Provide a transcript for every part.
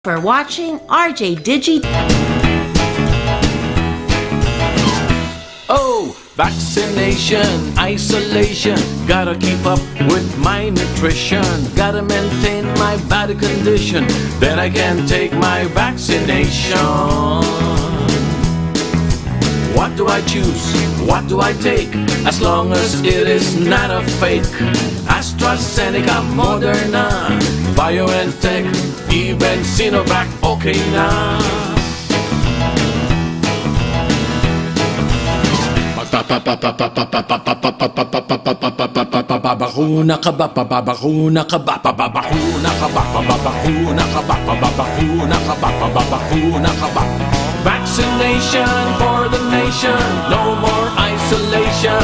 For watching RJ Digi. Oh, vaccination, isolation. Gotta keep up with my nutrition. Gotta maintain my body condition. Then I can take my vaccination. What do I choose? What do I take? As long as it is not a fake. AstraZeneca, Moderna, BioNTech, even Sinovac, okay na. Babakuna ka ba? Babakuna ka ba? Babakuna ka ba? Babakuna ka ba? Babakuna ka ba? Babakuna ka ba? Vaccination for the nation, no more isolation.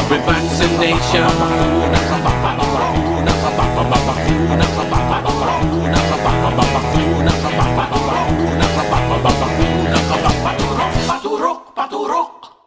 With vaccination, babakuna ka ba? Babakuna ka ba? Babakuna ka ba? Babakuna ka ba? Babakuna ka ba? Babakuna ka ba? Babakuna ka ba? Paturok, paturok, paturok.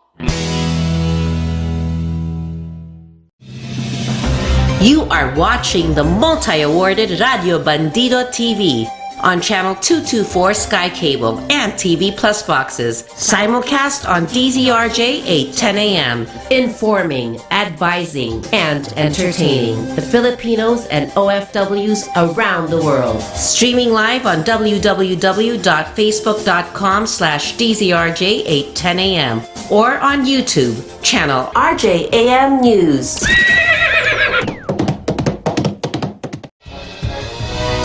You are watching the multi-awarded Radio Bandido TV on Channel 224 Sky Cable and TV Plus boxes. Simulcast on DZRJ 8:10 a.m. Informing, advising, and entertaining the Filipinos and OFWs around the world. Streaming live on www.facebook.com/DZRJ 8:10 a.m. or on YouTube, channel RJAM News.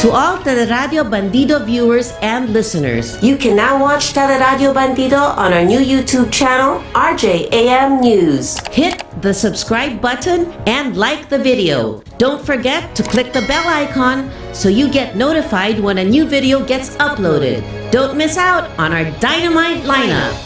To all Teleradio Bandido viewers and listeners, you can now watch Teleradio Bandido on our new YouTube channel, RJAM News. Hit the subscribe button and like the video. Don't forget to click the bell icon so you get notified when a new video gets uploaded. Don't miss out on our dynamite lineup.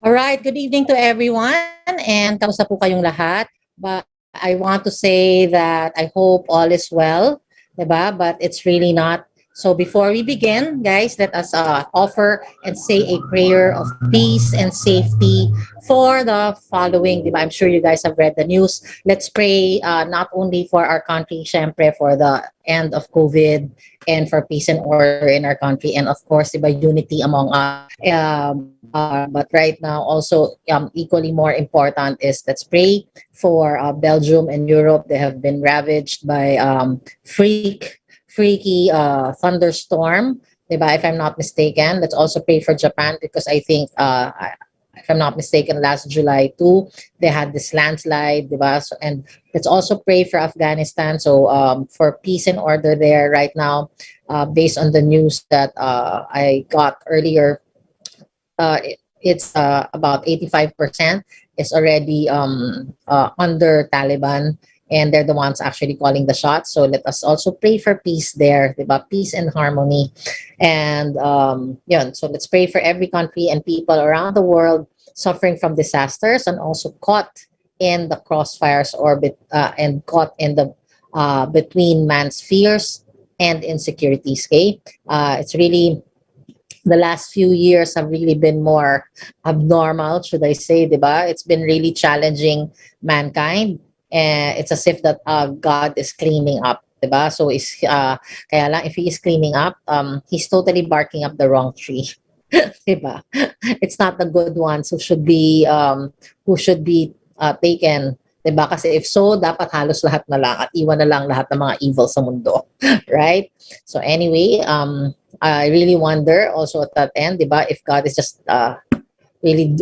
Alright, good evening to everyone and kamusta po kayong lahat? But I want to say that I hope all is well, diba? But it's really not. So before we begin, guys, let us offer and say a prayer of peace and safety for the following, diba? I'm sure you guys have read the news. Let's pray not only for our country, syempre, for the end of COVID and for peace and order in our country, and of course, diba, unity among us. But right now, also equally more important is let's pray for Belgium and Europe. They have been ravaged by freaky thunderstorm, diba? If I'm not mistaken. Let's also pray for Japan because I think, if I'm not mistaken, last July too, they had this landslide, diba? So, and let's also pray for Afghanistan. So for peace and order there right now, based on the news that I got earlier, it's about 85% is already under Taliban, and they're the ones actually calling the shots. So let us also pray for peace there, diba? Peace and harmony. And so let's pray for every country and people around the world suffering from disasters and also caught in the crossfires orbit and caught in the between man's fears and insecurities. Okay, it's really, the last few years have really been more abnormal, should I say, diba? It's been really challenging mankind. It's as if that God is cleaning up, diba? So is kaya lang if he is cleaning up, he's totally barking up the wrong tree. Diba? It's not the good ones who should be taken, diba? Kasi if so, dapat halos lahat na lang at iwan na lang lahat ng mga evil sa mundo. Right? So anyway, I really wonder also at that end, diba, if God is just really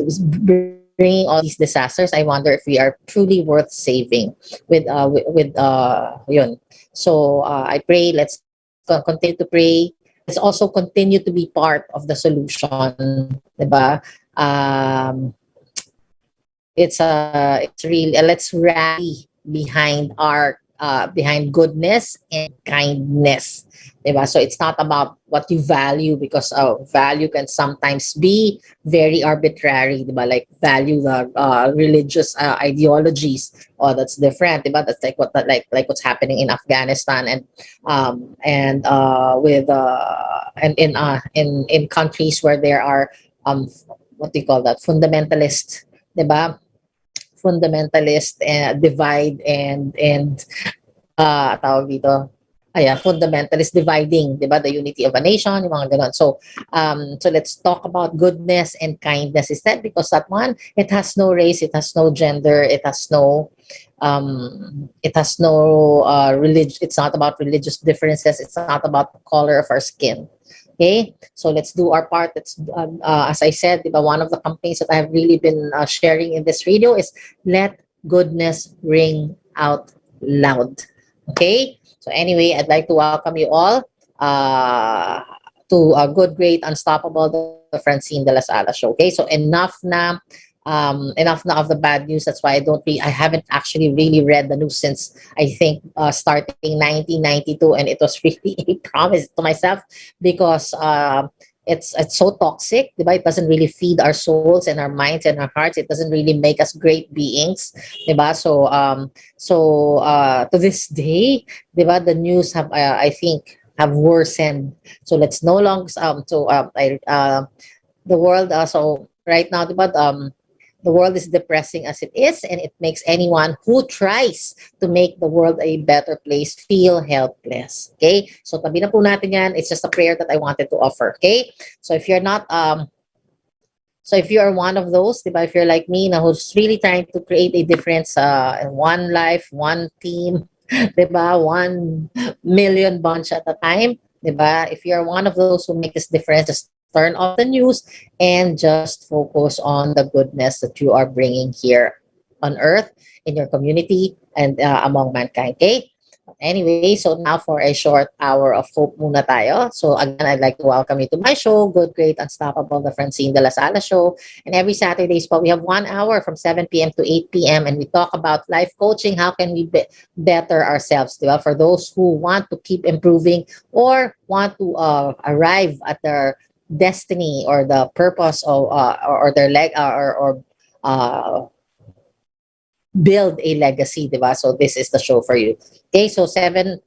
bringing all these disasters. I wonder if we are truly worth saving with yun. So I pray, let's continue to pray. Let's also continue to be part of the solution, diba? It's really, let's rally behind our behind goodness and kindness, diba? So it's not about what you value, because value can sometimes be very arbitrary, diba? Like value the religious ideologies. Oh, that's different, diba? That's like what's happening in Afghanistan and in countries where there are what do you call that? Fundamentalist, 'di ba? Fundamentalist divide and tawag dito, fundamentalist dividing, di ba? The unity of a nation, yung mga ganon. So let's talk about goodness and kindness instead, because that one, it has no race, it has no gender, it has no religion. It's not about religious differences. It's not about the color of our skin. Okay, so let's do our part. Let's, as I said, diba, one of the campaigns that I have really been sharing in this radio is let goodness ring out loud. Okay, so anyway, I'd like to welcome you all to a good, great, unstoppable, the Francine de la Sala show. Okay, so enough now of the bad news. That's why I haven't actually really read the news since I think starting 1992, and it was really a promise to myself because it's so toxic, diba? It doesn't really feed our souls and our minds and our hearts. It doesn't really make us great beings, diba? To this day, diba, the news have I think have worsened. So let's no longer the world so right now, diba, the world is depressing as it is, and it makes anyone who tries to make the world a better place feel helpless. Okay? So tabi na po natin yan. It's just a prayer that I wanted to offer. Okay? So if you're not so if you are one of those, diba, if you're like me now who's really trying to create a difference in one life, one team, diba, 1 million bunch at a time, diba? If you're one of those who make this difference, just turn off the news and just focus on the goodness that you are bringing here on earth, in your community, and among mankind. Okay? Anyway, so now for a short hour of hope muna tayo. So again, I'd like to welcome you to my show, Good, Great, Unstoppable, the Francine de la Sala show. And every Saturdays we have 1 hour from 7 p.m. to 8 p.m. and we talk about life coaching. How can we better ourselves, diba? For those who want to keep improving or want to arrive at their destiny or the purpose of or their leg or build a legacy, diba? So this is the show for you. Okay, so 7,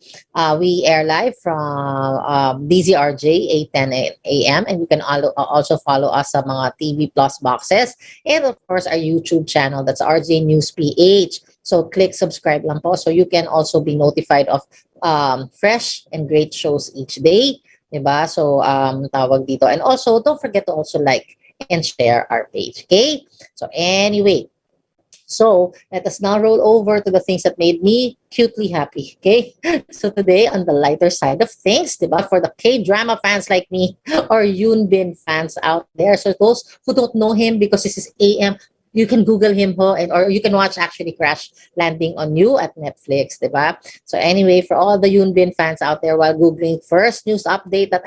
we air live from DZRJ 8:10 a.m. and you can also follow us sa mga TV Plus boxes and of course our YouTube channel, that's RJ News PH. So click subscribe lang po so you can also be notified of fresh and great shows each day. Diba? So, tawag dito. And also, don't forget to also like and share our page. Okay? So, anyway. So, let us now roll over to the things that made me cutely happy. Okay? So, today, on the lighter side of things, diba? For the K-drama fans like me or Yoon Bin fans out there. So, those who don't know him because this is AM, you can Google him or you can watch actually Crash Landing on You at Netflix, diba? So anyway, for all the Yoon Bin fans out there, while Googling, first news update that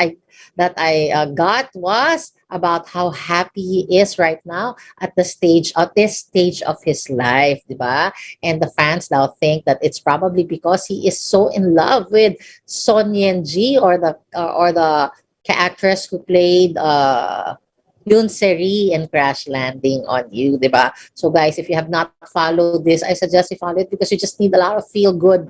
I got was about how happy he is right now at this stage of his life, diba? And the fans now think that it's probably because he is so in love with Son Yen-ji or the actress who played Yoon Seri and Crash Landing on You, diba? So guys, if you have not followed this, I suggest you follow it because you just need a lot of feel good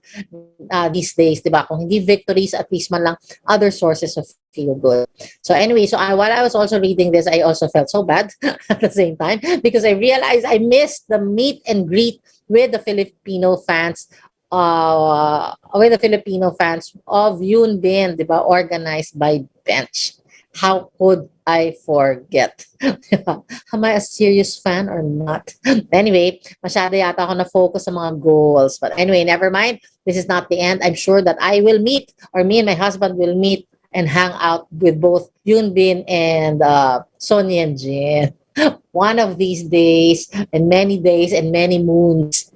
these days, diba? Kung hindi victories, at least man lang other sources of feel good. So anyway, while I was also reading this, I also felt so bad at the same time because I realized I missed the meet and greet with the Filipino fans of Yoon Bin, diba? Organized by Bench. How could I forget? Am I a serious fan or not? Anyway, masyado yata ako na-focus sa mga goals. But anyway, never mind. This is not the end. I'm sure that I will meet, or me and my husband will meet and hang out with both Yoon Bin and Son Yen-jin. One of these days and many moons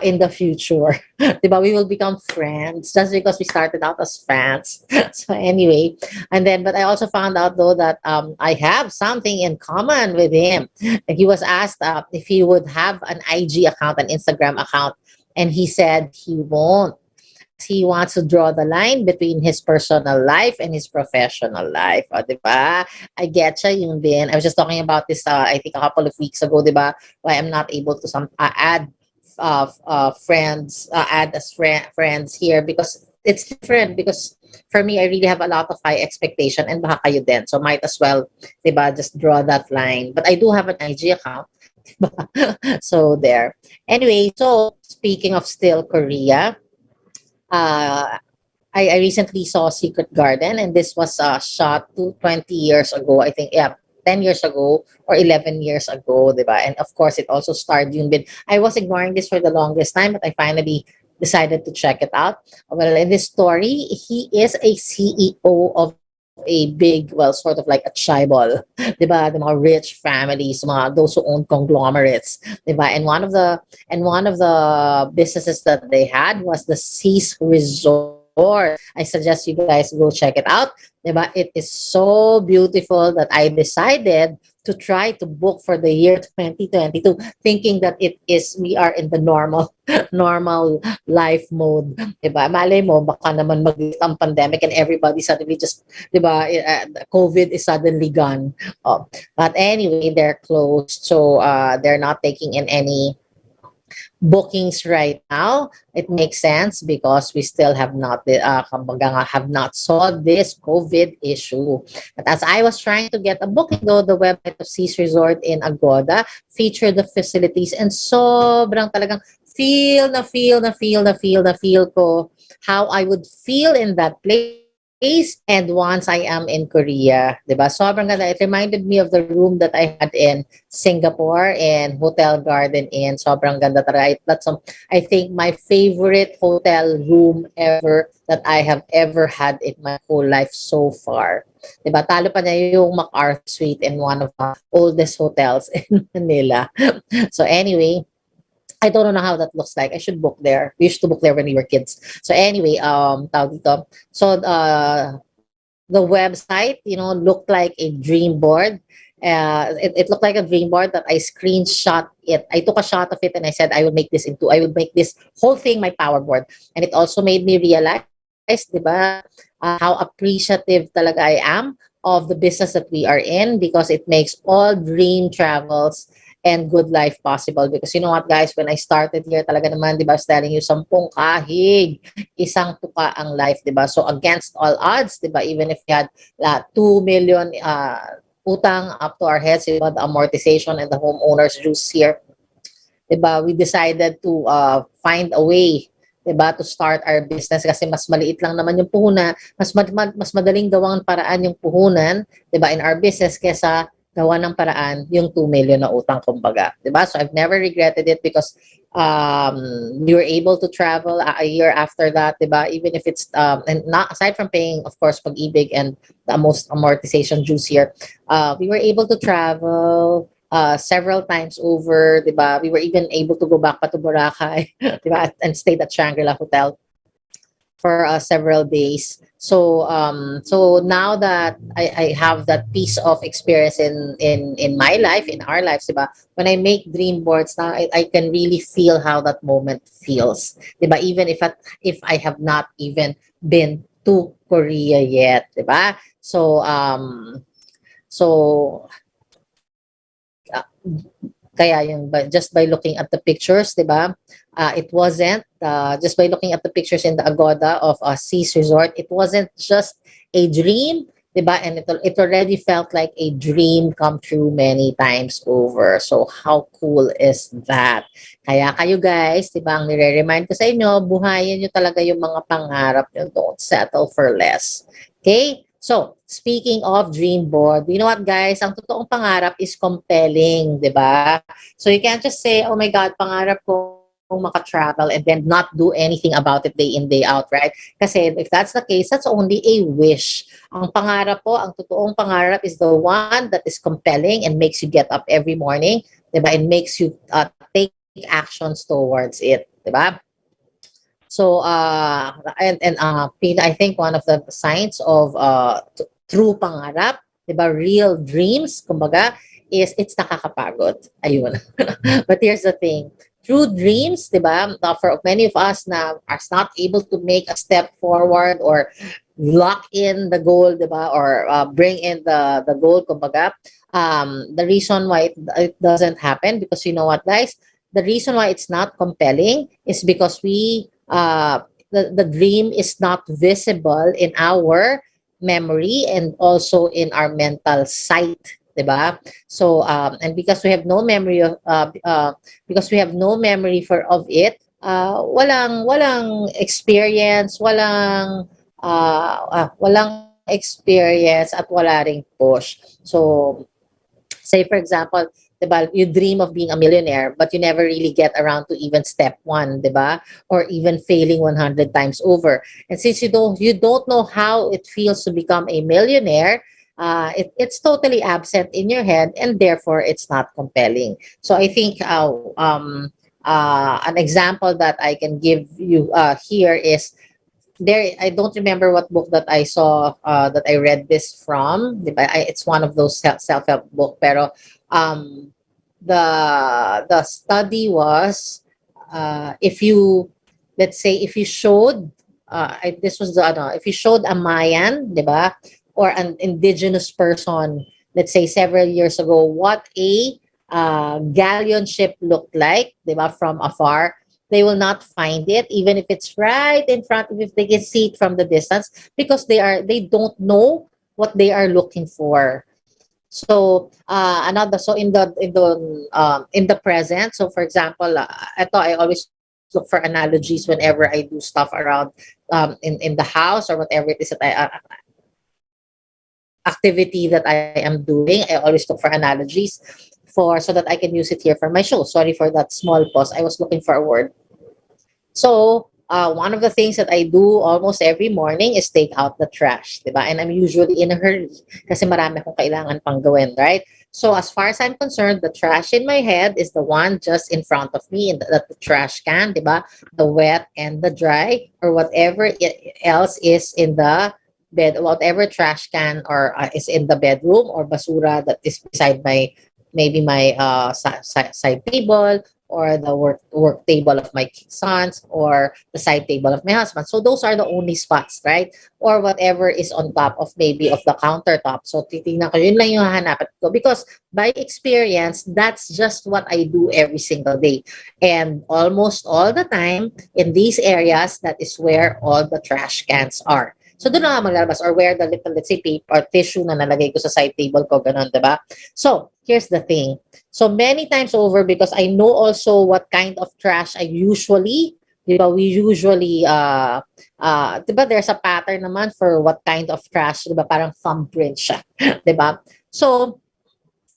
in the future. Diba? We will become friends just because we started out as fans. So anyway, but I also found out though that I have something in common with him. He was asked if he would have an IG account, an Instagram account, and he said he won't. He wants to draw the line between his personal life and his professional life. O, diba? I get ya, yung din. I was just talking about this, I think a couple of weeks ago, diba? Why I'm not able to add friends, friends here because it's different because for me, I really have a lot of high expectation and baka kayo din. So might as well, diba, just draw that line. But I do have an IG account. Diba? So there. Anyway, so speaking of still Korea, uh, I recently saw Secret Garden, and this was shot 20 years ago. I think, yeah, 10 years ago or 11 years ago, diba? And of course, it also starred Yoon Bin. I was ignoring this for the longest time, but I finally decided to check it out. Well, in this story, he is a CEO of a big, well, sort of like a tribal, diba? The mga rich families, mga, those who own conglomerates, diba? And one of the businesses that they had was the Seas Resort. I suggest you guys go check it out. Diba? It is so beautiful that I decided to try to book for the year 2022, thinking that it is we are in the normal normal life mode. Diba? Malay mo, baka naman mag ang pandemic and everybody suddenly just, diba, COVID is suddenly gone. Oh. But anyway, they're closed. So they're not taking in any bookings right now. It makes sense because we still have not kumbaga nga, have not solved this COVID issue. But as I was trying to get a booking though, the website of Seas Resort in Agoda featured the facilities and sobrang talagang feel ko how I would feel in that place. And once I am in Korea, diba? Sobrang ganda. It reminded me of the room that I had in Singapore and Hotel Garden Inn. Sobrang ganda talaga. I think my favorite hotel room ever that I have ever had in my whole life so far. Diba? Talo pa niya yung MacArthur Suite in one of the oldest hotels in Manila. So anyway, I don't know how that looks like. I should book there. We used to book there when we were kids. So anyway, tawag dito. So the website, looked like a dream board. It looked like a dream board that I screenshot it. I took a shot of it and I said I would make this whole thing my power board. And it also made me realize, diba, how appreciative talaga I am of the business that we are in because it makes all dream travels and good life possible. Because you know what, guys, when I started here, talaga naman, di ba, I was telling you, 10 kahig, isang tuka ang life, di ba? So against all odds, di ba, even if we had 2 million utang up to our heads, di ba, the amortization and the homeowners juice here, di ba, we decided to find a way, diba, to start our business kasi mas maliit lang naman yung puhunan, mas madaling gawang paraan yung puhunan, diba, in our business kesa gawa ng paraan yung 2 million na utang kumbaga, diba? So I've never regretted it because we were able to travel a year after that, diba? Even if it's and not aside from paying, of course, pag-ibig and the most amortization juice here, we were able to travel several times over, diba? We were even able to go back pa to Boracay, diba? And stayed at Shangri-La Hotel for several days. So now that I have that piece of experience in my life, in our lives, diba? When I make dream boards now, I can really feel how that moment feels, diba? Even if I have not even been to Korea yet, diba? So kaya just by looking at the pictures, diba? It wasn't just by looking at the pictures in the Agoda of Seas Resort, it wasn't just a dream, diba? And it already felt like a dream come true many times over. So how cool is that? Kaya kayo guys, diba, ang nire-remind ko sa inyo, buhayin nyo talaga yung mga pangarap nyo. Don't settle for less. Okay? So, speaking of dream board, you know what, guys? Ang totoong pangarap is compelling, di ba? So, you can't just say, oh my God, pangarap ko maka-travel and then not do anything about it day in, day out, right? Kasi if that's the case, that's only a wish. Ang pangarap po, ang totoong pangarap is the one that is compelling and makes you get up every morning, di ba? And makes you take actions towards it, di ba? So, I think one of the signs of true pangarap, diba, real dreams, kumbaga, is it's nakakapagod. Ayun. But here's the thing. True dreams, diba, for many of us na are not able to make a step forward or lock in the goal, diba, or bring in the goal, kumbaga, the reason why it doesn't happen, because you know what, guys? The reason why it's not compelling is because we the dream is not visible in our memory and also in our mental sight, diba? So and because we have no memory of because we have no memory for of it, walang experience, walang experience at wala ring push. So say for example, 'di ba, you dream of being a millionaire but you never really get around to even step 1, 'di ba? Or even failing 100 times over. And since you don't know how it feels to become a millionaire, it's totally absent in your head and therefore it's not compelling. So I think an example that I can give you here is there. I don't remember what book that I saw that I read this from, di ba? It's one of those self-help book, pero um the study was if you, let's say, if you showed this was the ano, if you showed a Mayan, di ba, or an indigenous person, let's say several years ago, what a galleon ship looked like, di ba, from afar, they will not find it even if it's right in front of, if they can see it from the distance, because they don't know what they are looking for. So another, so in the present, so for example, ito, I always look for analogies whenever I do stuff around in the house or whatever it is that I activity that I am doing. I always look for analogies for, so that I can use it here for my show. Sorry for that small pause. I was looking for a word. So, one of the things that I do almost every morning is take out the trash, diba? And I'm usually in a hurry kasi marami akong kailangan pang gawin, right? So, as far as I'm concerned, the trash in my head is the one just in front of me, in the trash can, diba? The wet and the dry, or whatever else is in the bed, whatever trash can or is in the bedroom, or basura that is beside my, maybe my side table, or the work table of my sons, or the side table of my husband. So those are the only spots, right? Or whatever is on top of, maybe of the countertop. So titingnan ko, yun lang yung hahanapin ko, because by experience, that's just what I do every single day. And almost all the time in these areas, that is where all the trash cans are. So doon na nga maglalabas, or where the little, let's say, paper or tissue na nalagay ko sa side table ko, ganun, diba? So, here's the thing. So, many times over, because I know also what kind of trash I usually, diba, we usually, diba, there's a pattern naman for what kind of trash, diba, parang thumbprint siya, diba? So,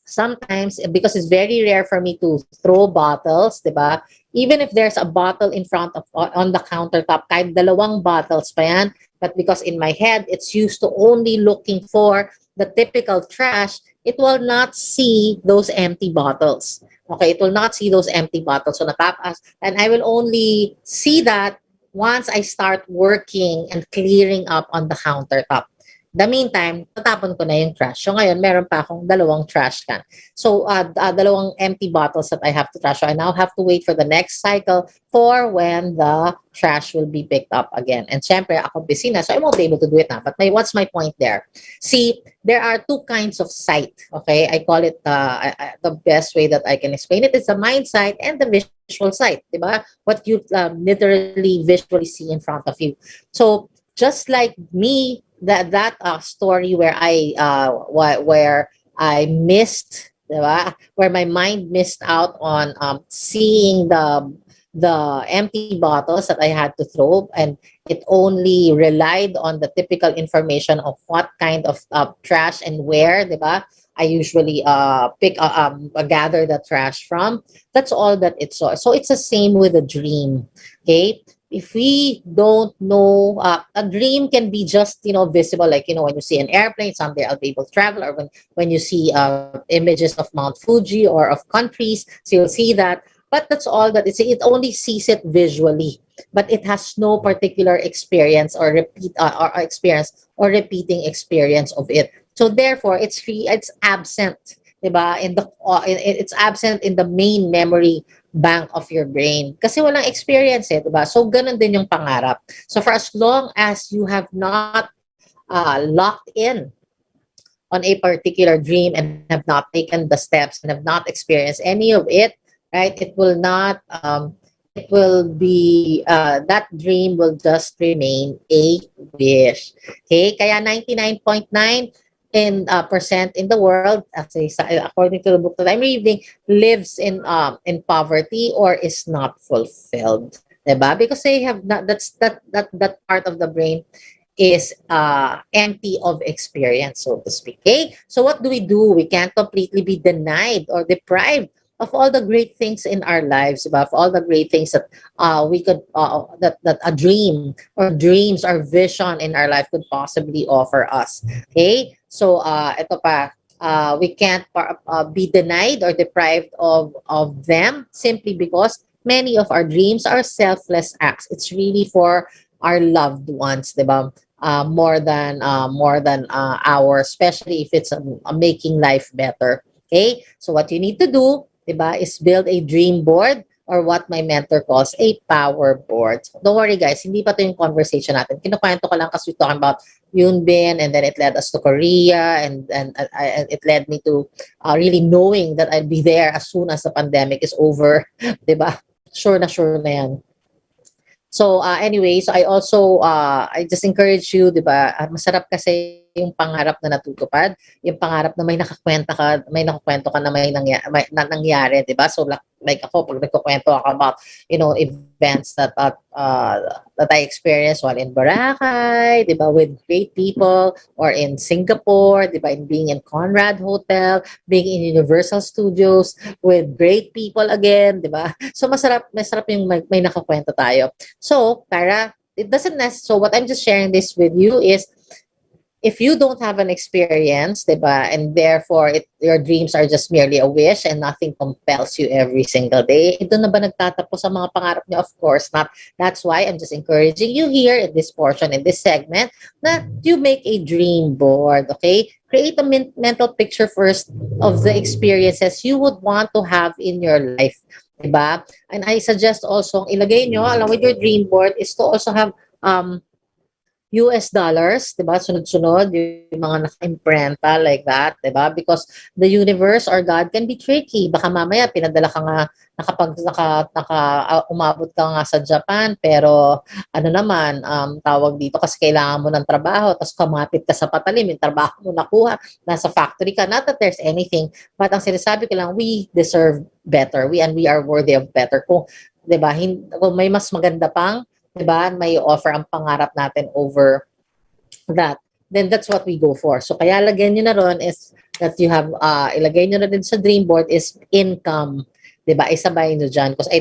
sometimes, because it's very rare for me to throw bottles, diba? Even if there's a bottle in front of, on the countertop, kahit dalawang bottles pa yan, but because in my head, it's used to only looking for the typical trash, it will not see those empty bottles. Okay, it will not see those empty bottles. So natapas, and I will only see that once I start working and clearing up on the countertop. The meantime, tatapon ko na yung trash. So ngayon, meron pa akong dalawang trash can. So dalawang empty bottles that I have to trash. So I now have to wait for the next cycle for when the trash will be picked up again. And syempre, ako busy na, so I won't be able to do it now. But what's my point there? See, there are two kinds of sight. Okay, I call it the best way that I can explain it is the mind sight and the visual sight. Diba? What you literally visually see in front of you. So just like me, that story where I missed, diba? Where my mind missed out on seeing the empty bottles that I had to throw, and it only relied on the typical information of what kind of trash and where, diba? I usually gather the trash from. That's all that it saw. So it's the same with a dream. Okay, if we don't know, a dream can be just, visible, like, when you see an airplane, someday I'll be able to travel, or when you see images of Mount Fuji or of countries, so you'll see that. But that's all that it only sees it visually, but it has no particular experience or repeating experience of it. So therefore, it's absent, diba? It's absent in the main memory bank of your brain. Kasi walang experience diba? So ganun din yung pangarap. So for as long as you have not locked in on a particular dream and have not taken the steps and have not experienced any of it, right? It will not it will be, that dream will just remain a wish. Okay? Kaya 99.9 percent in the world, according to the book that I'm reading, lives in poverty or is not fulfilled. Diba? Because they have not, that part of the brain is empty of experience, so to speak. Okay? So what do? We can't completely be denied or deprived of all the great things in our lives, of all the great things that we could, that a dream or dreams or vision in our life could possibly offer us. Okay? So ito pa, we can't be denied or deprived of them simply because many of our dreams are selfless acts. It's really for our loved ones, diba? More than ours, especially if it's making life better. Okay? So what you need to do, diba, is build a dream board or what my mentor calls a power board. So don't worry guys, hindi pa to yung conversation natin. Kinukwento ko lang kasi we're talking about Yunbin, and then it led us to Korea, and it led me to really knowing that I'll be there as soon as the pandemic is over. Diba? Sure na yan. So anyway, so I also I just encourage you, 'di ba? Masarap kasi yung pangarap na natutupad, yung pangarap na may nakakwento ka na nangyari, 'di ba? So like ako pag nagkukwento ako about, events that I experienced while in Boracay, 'di ba, with great people, or in Singapore, 'di ba, in being in Conrad Hotel, being in Universal Studios with great people again, 'di ba? So masarap yung may nakakwento tayo. So, so what I'm just sharing this with you is, if you don't have an experience, diba, and therefore your dreams are just merely a wish and nothing compels you every single day, ito na ba nagtatapos sa mga pangarap niyo? Of course not. That's why I'm just encouraging you here in this portion, in this segment, na you make a dream board, okay? Create a mental picture first of the experiences you would want to have in your life, diba? And I suggest also, ilagay nyo, along with your dream board, is to also have US dollars, 'di ba? Sunod-sunod yung mga naka-imprenta like that, 'di ba? Because the universe or God can be tricky. Baka mamaya pinadala ka nga umabot ka nga sa Japan, pero ano naman, tawag dito kasi kailangan mo ng trabaho, tapos kumapit ka sa patalim, yung trabaho mo nakuha, nasa factory ka, not that there's anything, but ang sinasabi ko lang, we deserve better. We are worthy of better. Kung, 'di ba, kung may mas maganda pang, diba, may offer ang pangarap natin over that, then that's what we go for. So kaya lagyan nyo na ron is that you have, ilagay nyo na din sa dream board is income, diba, isabay nyo dyan. Because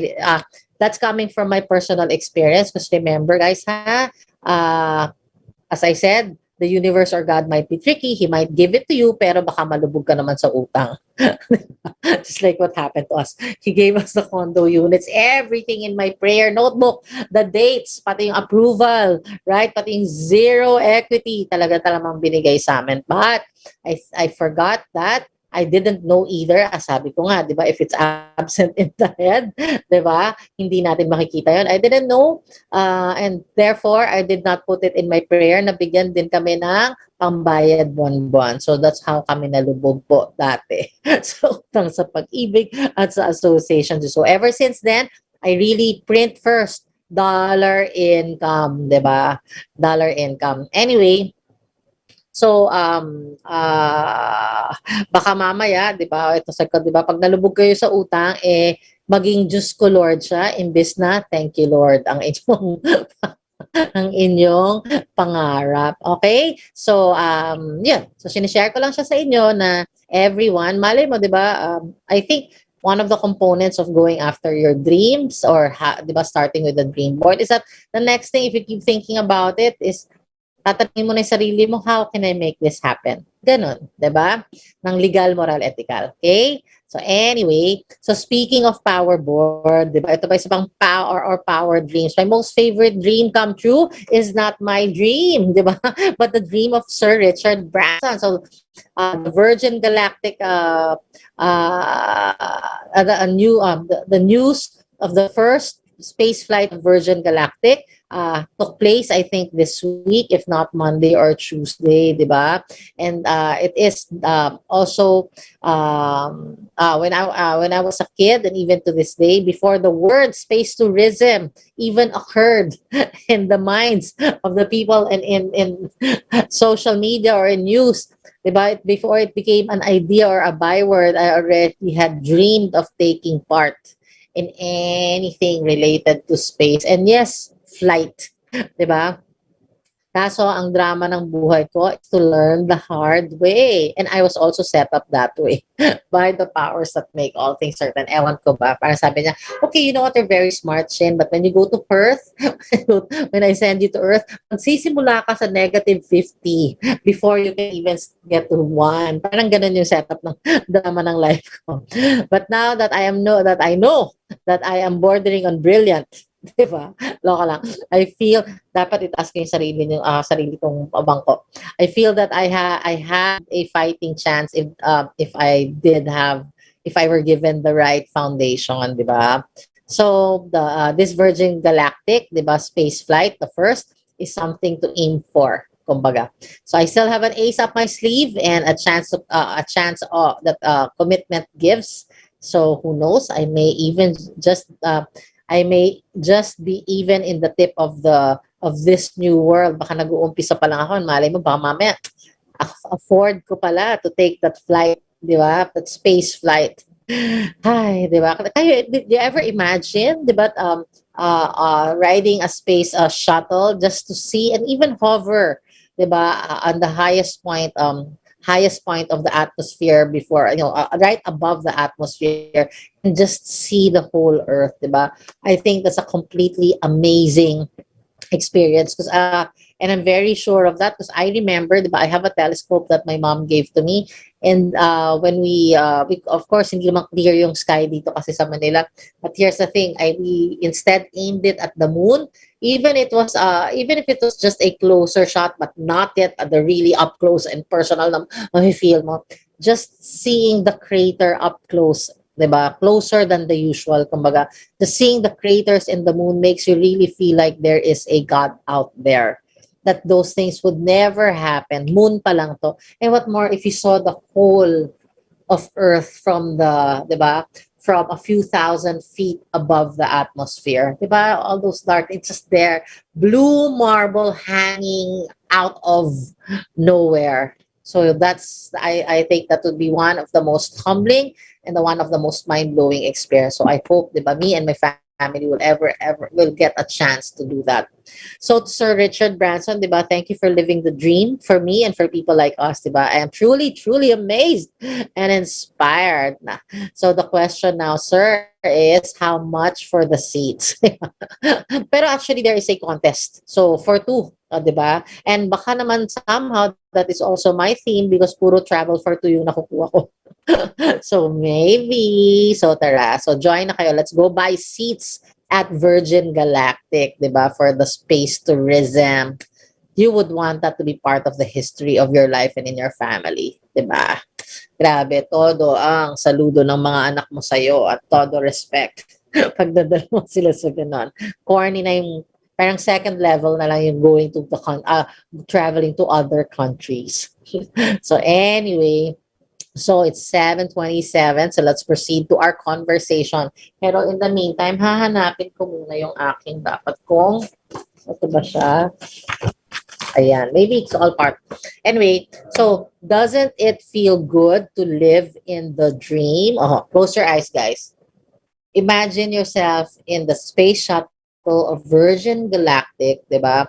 that's coming from my personal experience. Because remember guys, as I said, the universe or God might be tricky. He might give it to you, pero baka malubog ka naman sa utang. Just like what happened to us. He gave us the condo units, everything in my prayer notebook, the dates, pati yung approval, right? Pati yung zero equity, talagang binigay sa amin. But I forgot that. I didn't know either. Sabi ko nga, di ba, if it's absent in the head, di ba, hindi natin makikita yun. I didn't know, and therefore, I did not put it in my prayer. Nabigyan din kami ng pambayad buwan-buwan. So, that's how kami nalubog po dati. So, sa pag-ibig at sa association. So, ever since then, I really print first dollar income, di ba? Dollar income. Anyway, so, baka mamaya, di ba, ito sa, di ba, pag nalubog kayo sa utang, maging Diyos ko Lord siya, imbes na thank you Lord ang inyong, ang inyong pangarap. Okay? So, yun. So, sinishare ko lang siya sa inyo na everyone, malay mo, di ba, I think, one of the components of going after your dreams or, di ba, starting with the dream board is that the next thing, if you keep thinking about it, is tatanungin mo na yung sarili mo, how can I make this happen? Ganon, diba? Ng legal, moral, ethical. Okay? So anyway, so speaking of power board, diba? Ito ba isa pang power or power dreams? My most favorite dream come true is not my dream, diba? But the dream of Sir Richard Branson. So the Virgin Galactic, the news of the first space flight of Virgin Galactic took place, I think, this week, if not Monday or Tuesday, di ba? And it is also when I was a kid, and even to this day, before the word space tourism even occurred in the minds of the people in social media or in news. Diba? Before it became an idea or a byword, I already had dreamed of taking part in anything related to space. And yes, flight. Diba? Kaso ang drama ng buhay ko is to learn the hard way. And I was also set up that way by the powers that make all things certain. Ewan ko ba? Parang sabi niya, okay, you know what, you're very smart, Shin, but when you go to Perth, when I send you to Earth, magsisimula ka sa -50 before you can even get to 1. Parang ganun yung setup ng drama ng life ko. But now that I know that I am bordering on brilliant, diba? Loka lang. I feel dapat itaas ko yung sarili kong bangko. I feel that I had a fighting chance if I were given the right foundation, di ba? So this Virgin Galactic, di ba, space flight, the first, is something to aim for. Kumbaga. So I still have an ace up my sleeve and a chance that commitment gives. So who knows? I may just be even in the tip of this new world. Baka nag-uumpisa pa lang ako. Malay mo, baka mamaya afford ko pala to take that flight, di ba? That space flight. Ay, di ba? Did you ever imagine, di ba, riding a space shuttle just to see and even hover, di ba, on the highest point of the atmosphere before, right above the atmosphere, and just see the whole earth, diba? I think that's a completely amazing experience because and I'm very sure of that because I remember, diba, I have a telescope that my mom gave to me, and when we of course hindi naman clear yung sky dito kasi sa Manila, but here's the thing, we instead aimed it at the moon, even if it was just a closer shot but not yet at the really up close and personal na feel mo, just seeing the crater up close, diba? Closer than the usual, kumbaga. Just seeing the craters in the moon makes you really feel like there is a God out there. That those things would never happen. Moon pa lang to. And what more if you saw the whole of Earth from diba? From a few thousand feet above the atmosphere. Diba? All those dark, it's just there. Blue marble hanging out of nowhere. So I think that would be one of the most humbling and one of the most mind-blowing experience. So I hope, diba, me and my family will get a chance to do that. So to Sir Richard Branson, diba, thank you for living the dream for me and for people like us, diba. I am truly, truly amazed and inspired. So the question now, sir, is how much for the seats? Pero actually, there is a contest. So for two, diba? And baka naman somehow that is also my theme because puro travel for two yung nakukuha ko. So maybe. So tara. So join na kayo. Let's go buy seats at Virgin Galactic, diba? For the space tourism. You would want that to be part of the history of your life and in your family, diba? Grabe, todo ang saludo ng mga anak mo sa'yo at todo respect. Pagdadala mo sila sa ganon. Corny na yung parang second level na lang yung going to traveling to other countries. So anyway, so it's 7:27. So let's proceed to our conversation. Pero in the meantime, hahanapin ko muna yung aking dapat kong, ito ba siya? Ayan, maybe it's all part. Anyway, so doesn't it feel good to live in the dream? Close your eyes, guys. Imagine yourself in the space shuttle of Virgin Galactic, diba?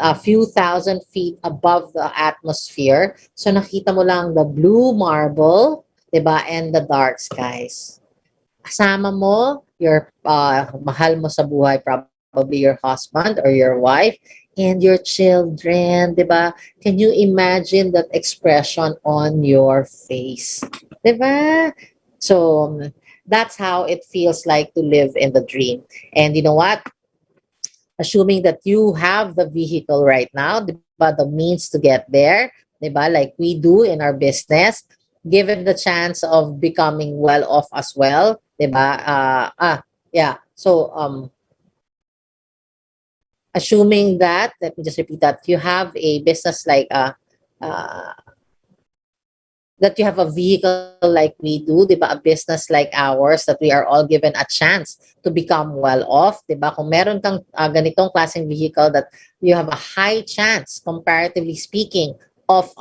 A few thousand feet above the atmosphere. So nakita mo lang the blue marble, diba? And the dark skies. Kasama mo your mahal mo sa buhay, probably your husband or your wife, and your children, diba? Can you imagine that expression on your face? Diba? So that's how it feels like to live in the dream. And you know what? Assuming that you have the vehicle right now, diba, the means to get there, diba, like we do in our business, given the chance of becoming well off as well, diba? Yeah. So assuming that, let me just repeat that, you have a business like uh, that you have a vehicle like we do, di ba? A business like ours, that we are all given a chance to become well off, di ba? Kung meron kang ganitong klaseng vehicle, that you have a high chance, comparatively speaking, of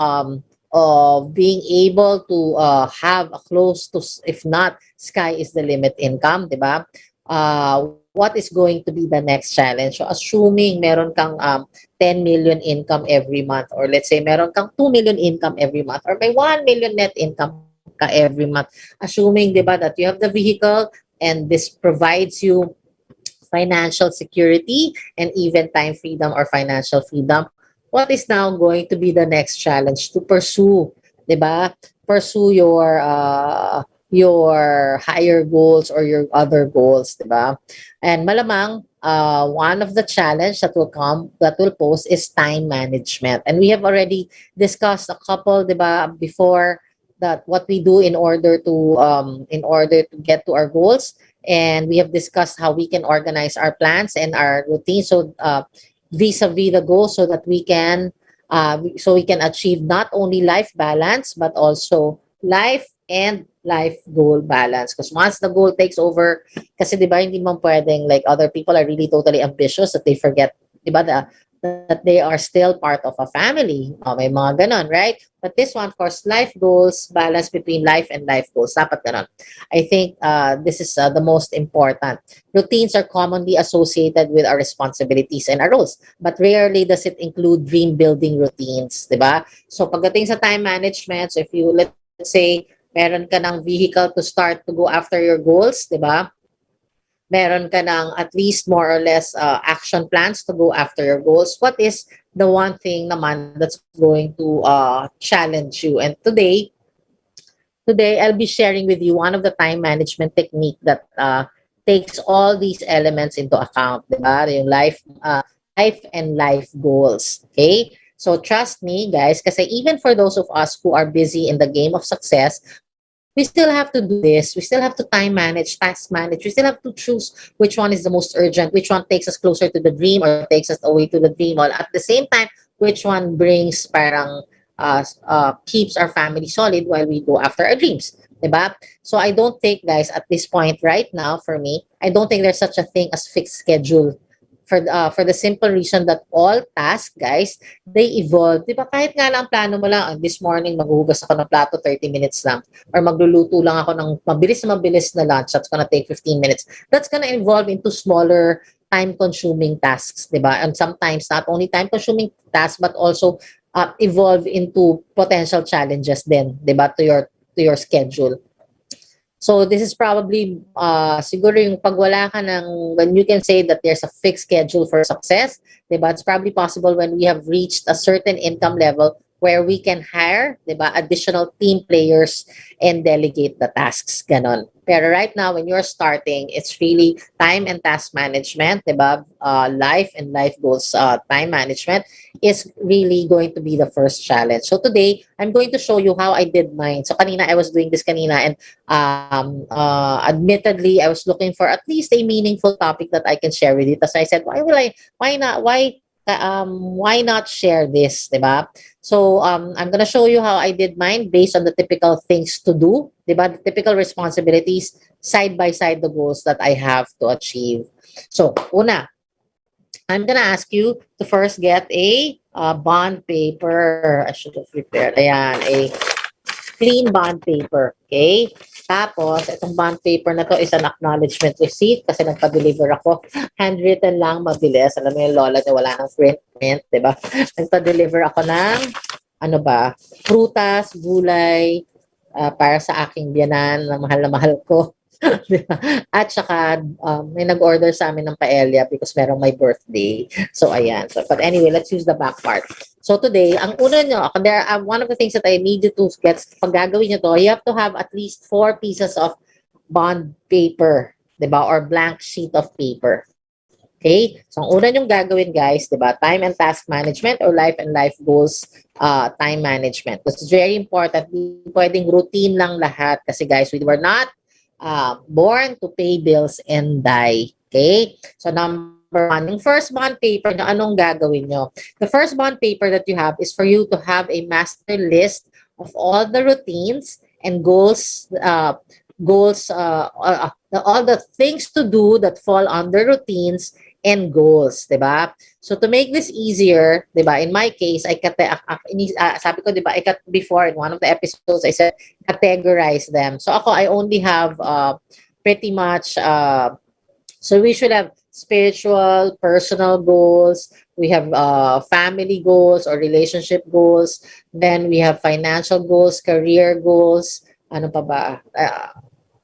being able to have a close to, if not sky is the limit income, di ba? What is going to be the next challenge? So assuming meron kang 10 million income every month, or let's say meron kang 2 million income every month, or may 1 million net income ka every month, assuming, di ba, that you have the vehicle and this provides you financial security and even time freedom or financial freedom, what is now going to be the next challenge to pursue, di ba? Pursue your higher goals or your other goals, di ba? And malamang one of the challenge that will come, that will pose, is time management. And we have already discussed a couple, di ba, before, that what we do in order to get to our goals, and we have discussed how we can organize our plans and our routine, so vis-a-vis the goal, so we can achieve not only life balance but also life and life goal balance. Because once the goal takes over, kasi di ba, hindi man pwedeng, like, other people are really totally ambitious that they forget, di ba, that they are still part of a family. May mga ganon, right? But this one, of course, life goals, balance between life and life goals. Dapat ganon. I think this is the most important. Routines are commonly associated with our responsibilities and our roles, but rarely does it include dream building routines, di ba? So pagdating sa time management, so if you, let's say, meron ka ng vehicle to start to go after your goals, di ba? Meron ka ng at least more or less action plans to go after your goals. What is the one thing naman that's going to challenge you? And today I'll be sharing with you one of the time management technique that takes all these elements into account, diba? Yung life and life goals. Okay? So trust me, guys, kasi even for those of us who are busy in the game of success, we still have to do this. We still have to time manage, task manage. We still have to choose which one is the most urgent, which one takes us closer to the dream or takes us away to the dream. Or at the same time, which one brings parang keeps our family solid while we go after our dreams. Diba? So I don't think, guys, at this point right now, for me, I don't think there's such a thing as fixed schedule, for the simple reason that all tasks, guys, they evolve. Di ba, kahit nga lang plano mo lang, this morning maghuhugas ako ng plato, 30 minutes lang, or magluluto lang ako ng mabilis na lunch, that's gonna take 15 minutes. That's gonna evolve into smaller time-consuming tasks, di ba? And sometimes not only time-consuming tasks, but also evolve into potential challenges then, di ba, to your schedule. So this is probably siguro yung pag wala ka ng, when you can say that there's a fixed schedule for success, diba? It's probably possible when we have reached a certain income level where we can hire, diba, additional team players and delegate the tasks, ganon. Pero right now, when you're starting, it's really time and task management, diba? Life and life goals, time management is really going to be the first challenge. So today, I'm going to show you how I did mine. So kanina, I was doing this kanina, and admittedly, I was looking for at least a meaningful topic that I can share with you. So I said, why not share this, diba? So I'm gonna show you how I did mine based on the typical things to do, diba? The typical responsibilities side by side the goals that I have to achieve. So una, I'm gonna ask you to first get a bond paper. I should have prepared. Ayan, a clean bond paper. Okay? Tapos, itong bond paper na to is an acknowledgement receipt kasi nagpa-deliver ako. Handwritten lang, mabilis. Alam mo yung lola niya, wala nang print, diba? Nagpa-deliver ako ng, prutas, gulay, para sa aking biyanan na mahal ko. At saka, may nag-order sa amin ng paella because merong my birthday. So, ayan. So, but anyway, let's use the back part. So, today, ang una nyo, one of the things that I need you to get, pag gagawin nyo to, you have to have at least 4 pieces of bond paper, diba? Or blank sheet of paper. Okay? So, ang una nyong gagawin, guys, diba? Time and task management or life and life goals time management. This is very important. Hindi pwedeng routine lang lahat kasi, guys, we were not born to pay bills and die. Okay? So, number number one, yung first bond paper na anong gagawin nyo. The first bond paper that you have is for you to have a master list of all the routines and goals, all the things to do that fall under routines and goals, 'di ba? So to make this easier, 'di ba? In my case, sabi ko 'di ba, before in one of the episodes I said categorize them. So ako I only have pretty much so we should have spiritual, personal goals, we have family goals or relationship goals, then we have financial goals, career goals, ano pa ba?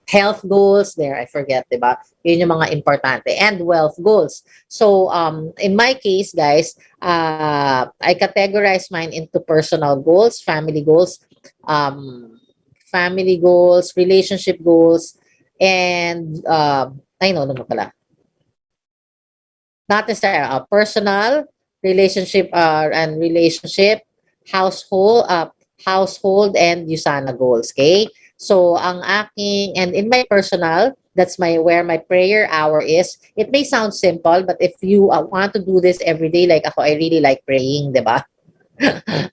Health goals, there, I forget, diba? Yun yung mga importante. And wealth goals. So, in my case, guys, I categorize mine into personal goals, relationship goals, and, I know naman pala. Not necessarily, personal, relationship, household, and USANA goals, okay? So, ang aking, and in my personal, that's where my prayer hour is. It may sound simple, but if you want to do this every day, like ako, I really like praying, di ba?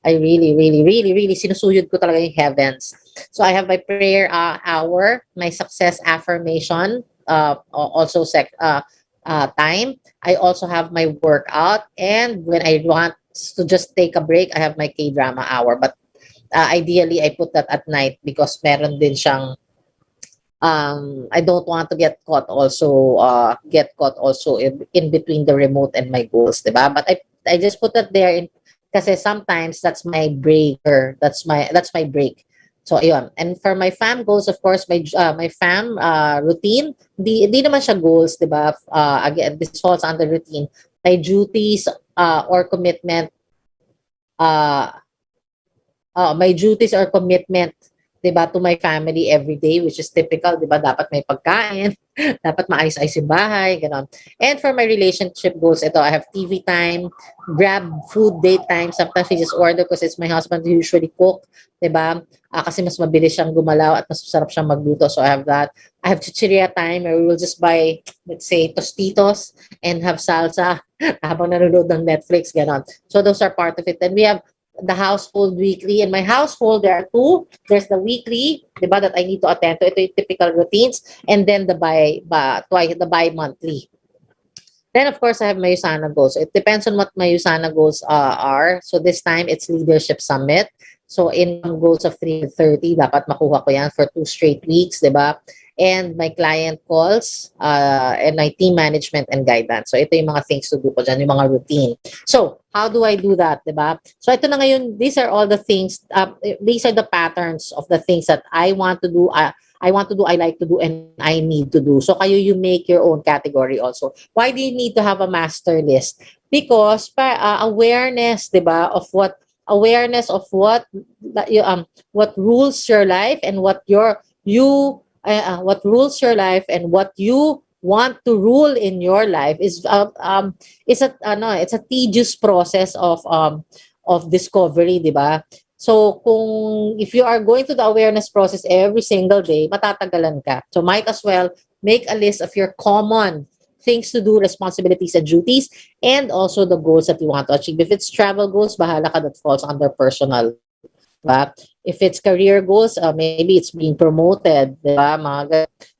I really, really, really, really, sinusuyod ko talaga yung heavens. So, I have my prayer hour, my success affirmation, also time. I also have my workout, and when I want to just take a break, I have my K-drama hour. But ideally, I put that at night because meron din siyang I don't want to get caught also in between the remote and my goals, diba? But I just put that there kasi sometimes that's my breaker. That's my break. So ayun. And for my fam goals, of course, my fam routine, di naman siya goals, diba? Again, this falls under routine. My duties or commitment my duties or commitment, 'di ba, to my family every day, which is typical, 'di ba, dapat may pagkain, dapat maayos-ayos yung bahay, gano'n. And for my relationship goals, ito, I have TV time, grab food date time. Sometimes we just order because it's my husband who usually cook, 'di ba? Kasi mas mabilis siyang gumalaw at mas masarap siyang magluto. So I have that. I have chichiria time where we will just buy, let's say, tostitos and have salsa habang nanonood ng Netflix, gano'n. So those are part of it. And we have the household weekly. In my household, there are two. There's the weekly, diba, that I need to attend to. Ito yung typical routines. And then the bi-monthly. Then, of course, I have my USANA goals. It depends on what my USANA goals are. So this time, it's Leadership Summit. So income goals of 330, dapat makuha ko yan for 2 straight weeks, diba? And my client calls, and my team management and guidance. So ito yung mga things to do ko dyan, yung mga routine. So, how do I do that, diba? So ito na ngayon, these are all the things, these are the patterns of the things that I want to do, I like to do, and I need to do. So kayo, you make your own category also. Why do you need to have a master list? Because awareness, diba, of what rules your life and what rules your life and what you want to rule in your life is it's a tedious process of discovery, di ba? So if you are going through the awareness process every single day, matatagalan ka. So might as well make a list of your common things to do, responsibilities and duties, and also the goals that you want to achieve. If it's travel goals, bahala ka, that falls under personal. Diba? If it's career goals, maybe it's being promoted. Diba?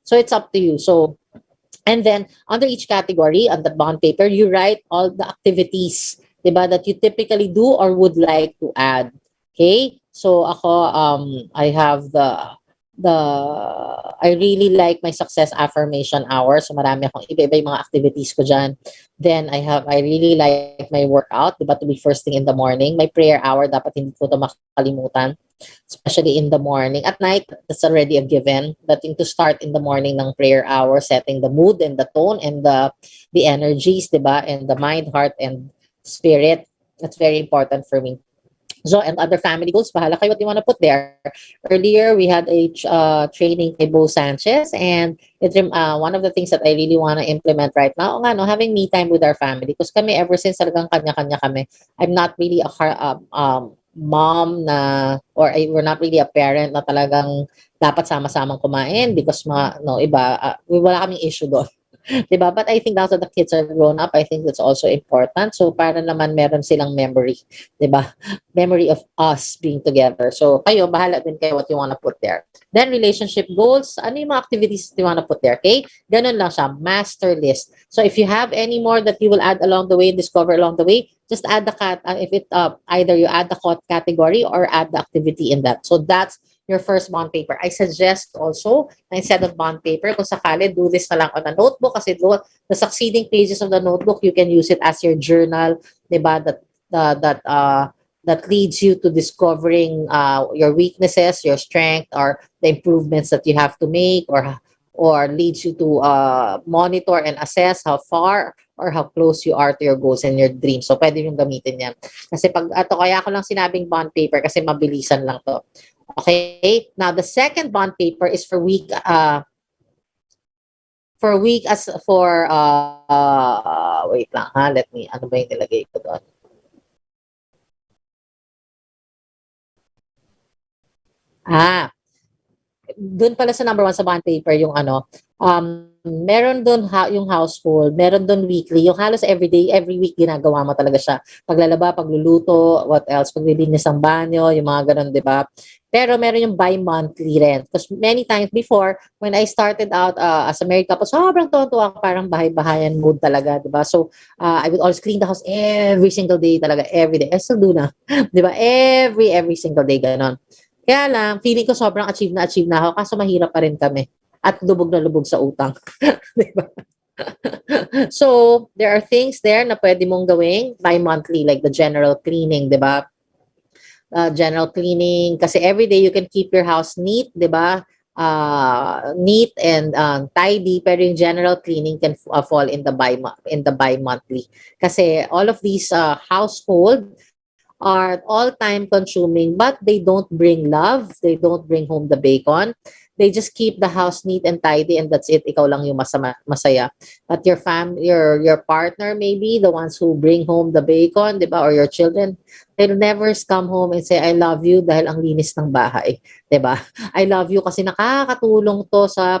So it's up to you. So, and then under each category, on the bond paper, you write all the activities, diba, that you typically do or would like to add. Okay? So ako, I have I really like my success affirmation hour. So marami akong iba-iba yung mga activities ko dyan. Then I really like my workout, diba, to be first thing in the morning. My prayer hour, dapat hindi ko ito makalimutan, especially in the morning. At night, that's already a given. But to start in the morning ng prayer hour, setting the mood and the tone and the energies, diba, and the mind, heart, and spirit. That's very important for me. So, and other family goals, bahala kayo what you want to put there. Earlier, we had a training kay Bo Sanchez, and it's one of the things that I really want to implement right now, having me time with our family. Because kami, ever since talagang kanya-kanya kami, I'm not really a mom we're not really a parent na talagang dapat sama-samang kumain because wala kaming issue doon. Diba? But I think now that the kids are grown up, I think that's also important. So para naman meron silang memory, diba? Memory of us being together. So kayo, bahala din kayo what you wanna put there. Then relationship goals, ano yung mga activities you wanna put there, okay? Ganun lang siya, master list. So if you have any more that you will add along the way, discover along the way, just add the if it either you add the category or add the activity in that. So that's your first bond paper. I suggest also na instead of bond paper, kung sakali, do this na lang on a notebook kasi the succeeding pages of the notebook, you can use it as your journal, diba? That leads you to discovering your weaknesses, your strength, or the improvements that you have to make, or leads you to monitor and assess how far or how close you are to your goals and your dreams. So, pwede yung gamitin yan. Kasi kaya ko lang sinabing bond paper kasi mabilisan lang to. Okay? Now, the second bond paper is for week wait lang ha, ano ba yung nilagay ko doon? Doon pala sa number 1 sa bond paper yung meron doon yung household, meron doon weekly, yung halos every week ginagawa mo talaga siya. Paglalaba, pagluluto, what else, paglilinis ng banyo, yung mga ganun, di ba? Pero meron yung bi-monthly rin. Because many times before, when I started out as a married couple, sobrang tuwa-tuwa, parang bahay-bahayan mood talaga, di ba? So, I would always clean the house every single day talaga, every day. I still do na, di ba? Every single day, ganon. Kaya lang, feeling ko sobrang achieve na ako, kaso mahirap pa rin kami. At lubog na lubog sa utang. Diba? So, there are things there na pwede mong gawing bi-monthly, like the general cleaning, di ba? General cleaning, kasi every day you can keep your house neat, di ba? Neat and tidy, pero yung general cleaning can fall in the bi-monthly. Kasi all of these household are all time consuming, but they don't bring love, they don't bring home the bacon. They just keep the house neat and tidy, and that's it. Ikaw lang yung masaya. But your partner, maybe the ones who bring home the bacon, di ba, or your children, they'll never come home and say, I love you dahil ang linis ng bahay. Di ba? I love you kasi nakakatulong to sa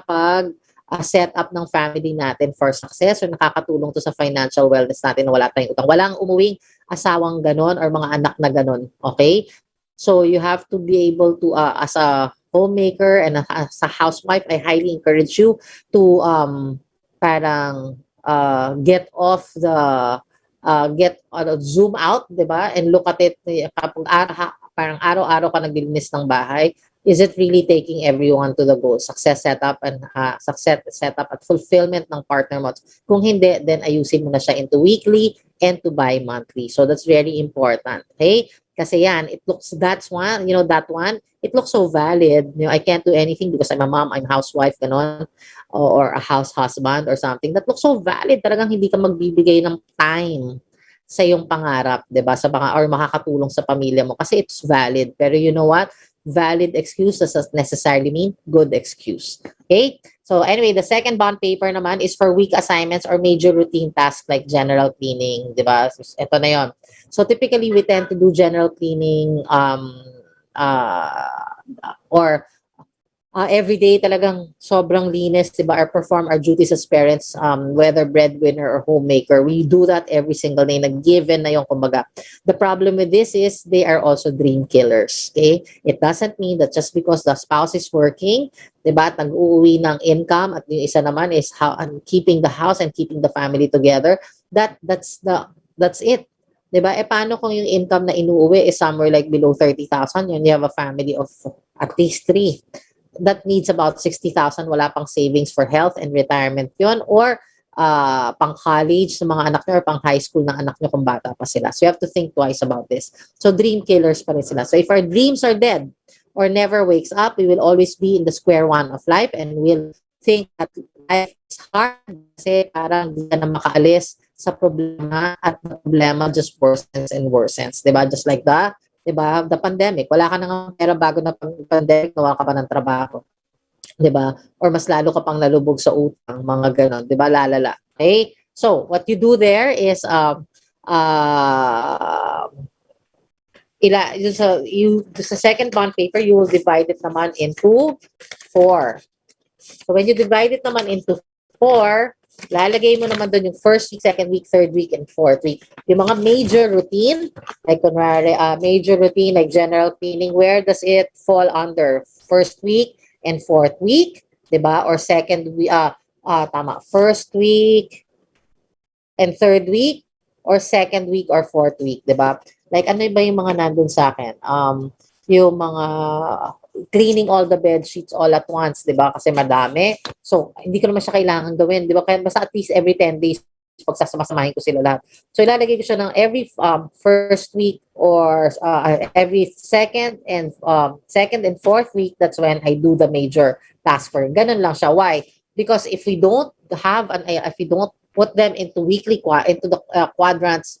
set up ng family natin for success, or nakakatulong to sa financial wellness natin na wala tayong utang. Walang umuwing asawang ganon or mga anak na ganon. Okay? So you have to be able to, as a homemaker and as a housewife, I highly encourage you to zoom out, di ba? And look at it, parang araw-araw ka naglilinis ng bahay. Is it really taking everyone to the goal? Success setup at fulfillment ng partner mo. Kung hindi, then ayusin mo na siya into weekly and to bi-monthly. So that's very important. Okay? Kasi yan, it looks that one, it looks so valid. I can't do anything because I'm a mom, I'm a housewife, ganon, or a house husband or something. That looks so valid. Talagang hindi ka magbibigay ng time sa iyong pangarap, 'di ba? Or makakatulong sa pamilya mo kasi it's valid. Pero you know what? Valid excuse doesn't necessarily mean good excuse. Okay? So anyway, the second bond paper naman is for week assignments or major routine tasks like general cleaning, 'di ba? So, ito na 'yon. So typically we tend to do general cleaning or every day talagang sobrang linis, diba? Or perform our duties as parents, whether breadwinner or homemaker. We do that every single day, nag-given na yung kumbaga. The problem with this is they are also dream killers, okay? It doesn't mean that just because the spouse is working, diba, nag-uuwi ng income at yung isa naman is keeping the house and keeping the family together, that's it. Diba? Paano kung yung income na inuuwi is somewhere like below 30,000, yun, you have a family of at least 3. That needs about 60,000, wala pang savings for health and retirement yun, or pang college ng mga anak nyo, or pang high school ng anak nyo kung bata pa sila. So you have to think twice about this. So dream killers pa rin sila. So if our dreams are dead or never wakes up, we will always be in the square one of life, and we'll think that life is hard kasi parang di ka na makaalis sa problema, at the problema just worsens and worsens. Diba? Just like that. Diba? The pandemic. Wala ka nang pera bago na pandemic, nawa ka pa ng trabaho. Diba? Or mas lalo ka pang nalubog sa utang, mga ganon. Diba? Lalala. Okay? So, what you do there is, sa second bond paper, you will divide it naman into 4. So, when you divide it naman into 4, lalagay mo naman doon yung first week, second week, third week, and fourth week. Yung mga major routine, like kunwari, major routine like general cleaning, where does it fall under? First week and fourth week, diba? Or second week, first week and third week, or second week or fourth week, diba? Like, ano ba yung mga nandun sa akin? Yung mga cleaning all the bed sheets all at once, di ba? Kasi madami. So, hindi ko naman siya kailangan gawin, di ba? Kaya basta at least every 10 days, pagsasamasamahin ko sila lahat. So, ilalagay ko siya ng every first week or every second and fourth week, that's when I do the major task for. Ganun lang siya. Why? Because if we don't put them into into the quadrants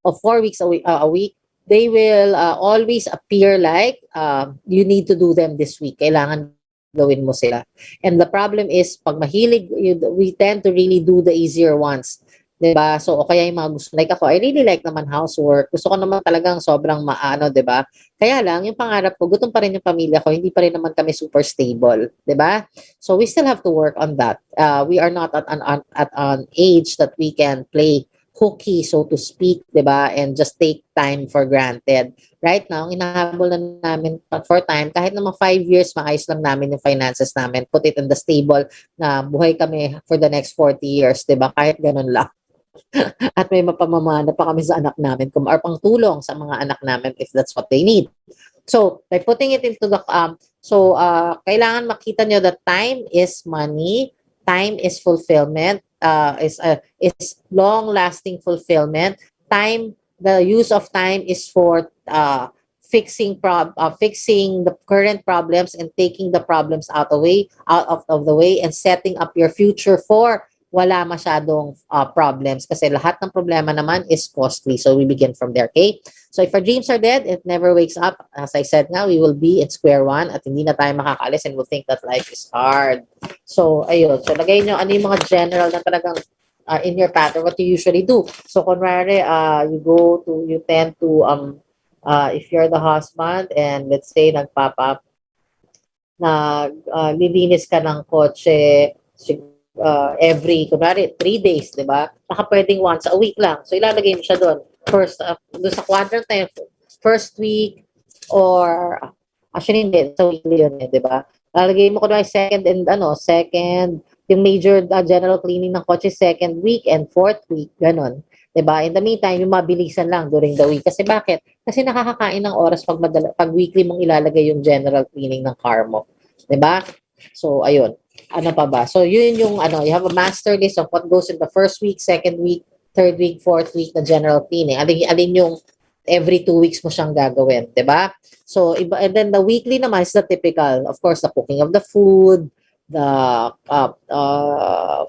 of 4 weeks a week, they will always appear like you need to do them this week. Kailangan gawin mo sila. And the problem is, pag mahilig, we tend to really do the easier ones. Diba? So, o kaya yung mga gusto, like ako, I really like naman housework. Gusto ko naman talagang sobrang maano, diba? Kaya lang, yung pangarap ko, gutom pa rin yung pamilya ko, hindi pa rin naman kami super stable. Diba? So, we still have to work on that. We are not at an age that we can play hooky, so to speak, diba? And just take time for granted. Right now, inahabol na namin for time, kahit naman 5 years, maayos lang namin yung finances namin. Put it in the stable na buhay kami for the next 40 years, diba? Kahit ganun lang. At may mapamamana pa kami sa anak namin, or pangtulong sa mga anak namin if that's what they need. So, by putting it into the, kailangan makita nyo that time is money, time is fulfillment, is long-lasting fulfillment. Time, the use of time is for fixing the current problems and taking the problems out of the way and setting up your future for wala masyadong problems, kasi lahat ng problema naman is costly. So we begin from there, okay? So if our dreams are dead, it never wakes up. As I said nga, we will be in square one at hindi na tayo makakaalis and we'll think that life is hard. So ayun, so lagay nyo ano yung mga general na talagang in your pattern, what you usually do. So kunwari, you tend to, if you're the husband and let's say lilinis ka ng kotse, every, kunwari, 3 days, di ba? Baka pwedeng once a week lang. So, ilalagay mo siya doon. First, doon sa quadrant na yun, first week, or, actually, hindi, sa weekly yun, di ba? Ilalagay mo kunwari second, yung major general cleaning ng kotse, second week and fourth week, ganon. Diba? In the meantime, yung mabilisan lang during the week. Kasi bakit? Kasi nakakakain ng oras pag weekly mong ilalagay yung general cleaning ng car mo. Diba? So, ayun. Ano pa ba? So, yun yung, you have a master list of what goes in the first week, second week, third week, fourth week na general cleaning. Alin yung every 2 weeks mo siyang gagawin. Diba? So, and then the weekly naman is the typical, of course, the cooking of the food, the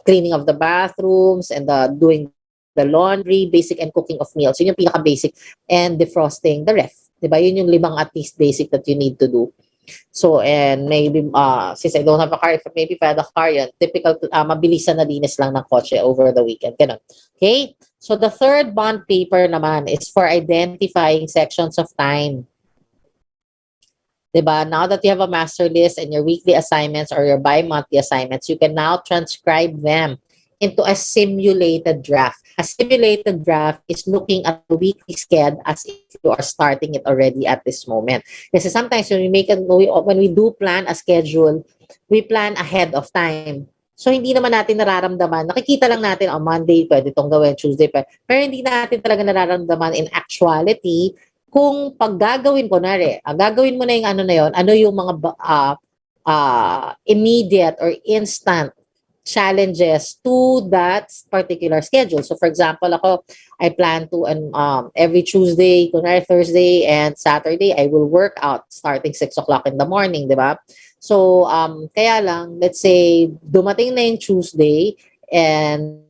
cleaning of the bathrooms, and doing the laundry, basic and cooking of meals. Yun yung pinaka-basic. And defrosting the ref. Diba? Yun yung 5 at least basic that you need to do. So, and maybe, since I don't have a car, maybe if I had a car, yan, typical, mabilisan na linis lang ng kotse over the weekend. Ganun. Okay? So, the third bond paper naman is for identifying sections of time. Diba? Now that you have a master list and your weekly assignments or your bi-monthly assignments, you can now transcribe them into a simulated draft. A simulated draft is looking at the weekly schedule as if you are starting it already at this moment. Kasi sometimes when we do plan a schedule, we plan ahead of time. So, hindi naman natin nararamdaman. Nakikita lang natin, Monday, pwede itong gawin, Tuesday, pwede. Pero hindi natin talaga nararamdaman in actuality kung gagawin mo na yung ano yung mga immediate or instant challenges to that particular schedule. So, for example, I plan to, every Tuesday, Thursday, and Saturday, I will work out starting 6 o'clock in the morning, di ba? So, kaya lang, let's say, dumating na yung Tuesday, and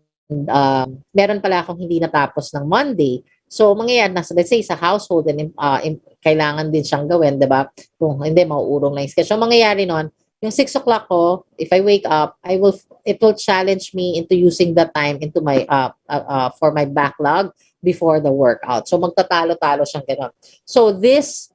meron pala akong hindi natapos ng Monday. So, mangyayari na, let's say, sa household, and kailangan din siyang gawin, di ba? Kung hindi, mauurong na yung schedule. So, mangyayari nun, yung 6 o'clock ko, if I wake up, it will challenge me into using that time into my for my backlog before the workout. So magtatalo-talo siyang gano'n. So this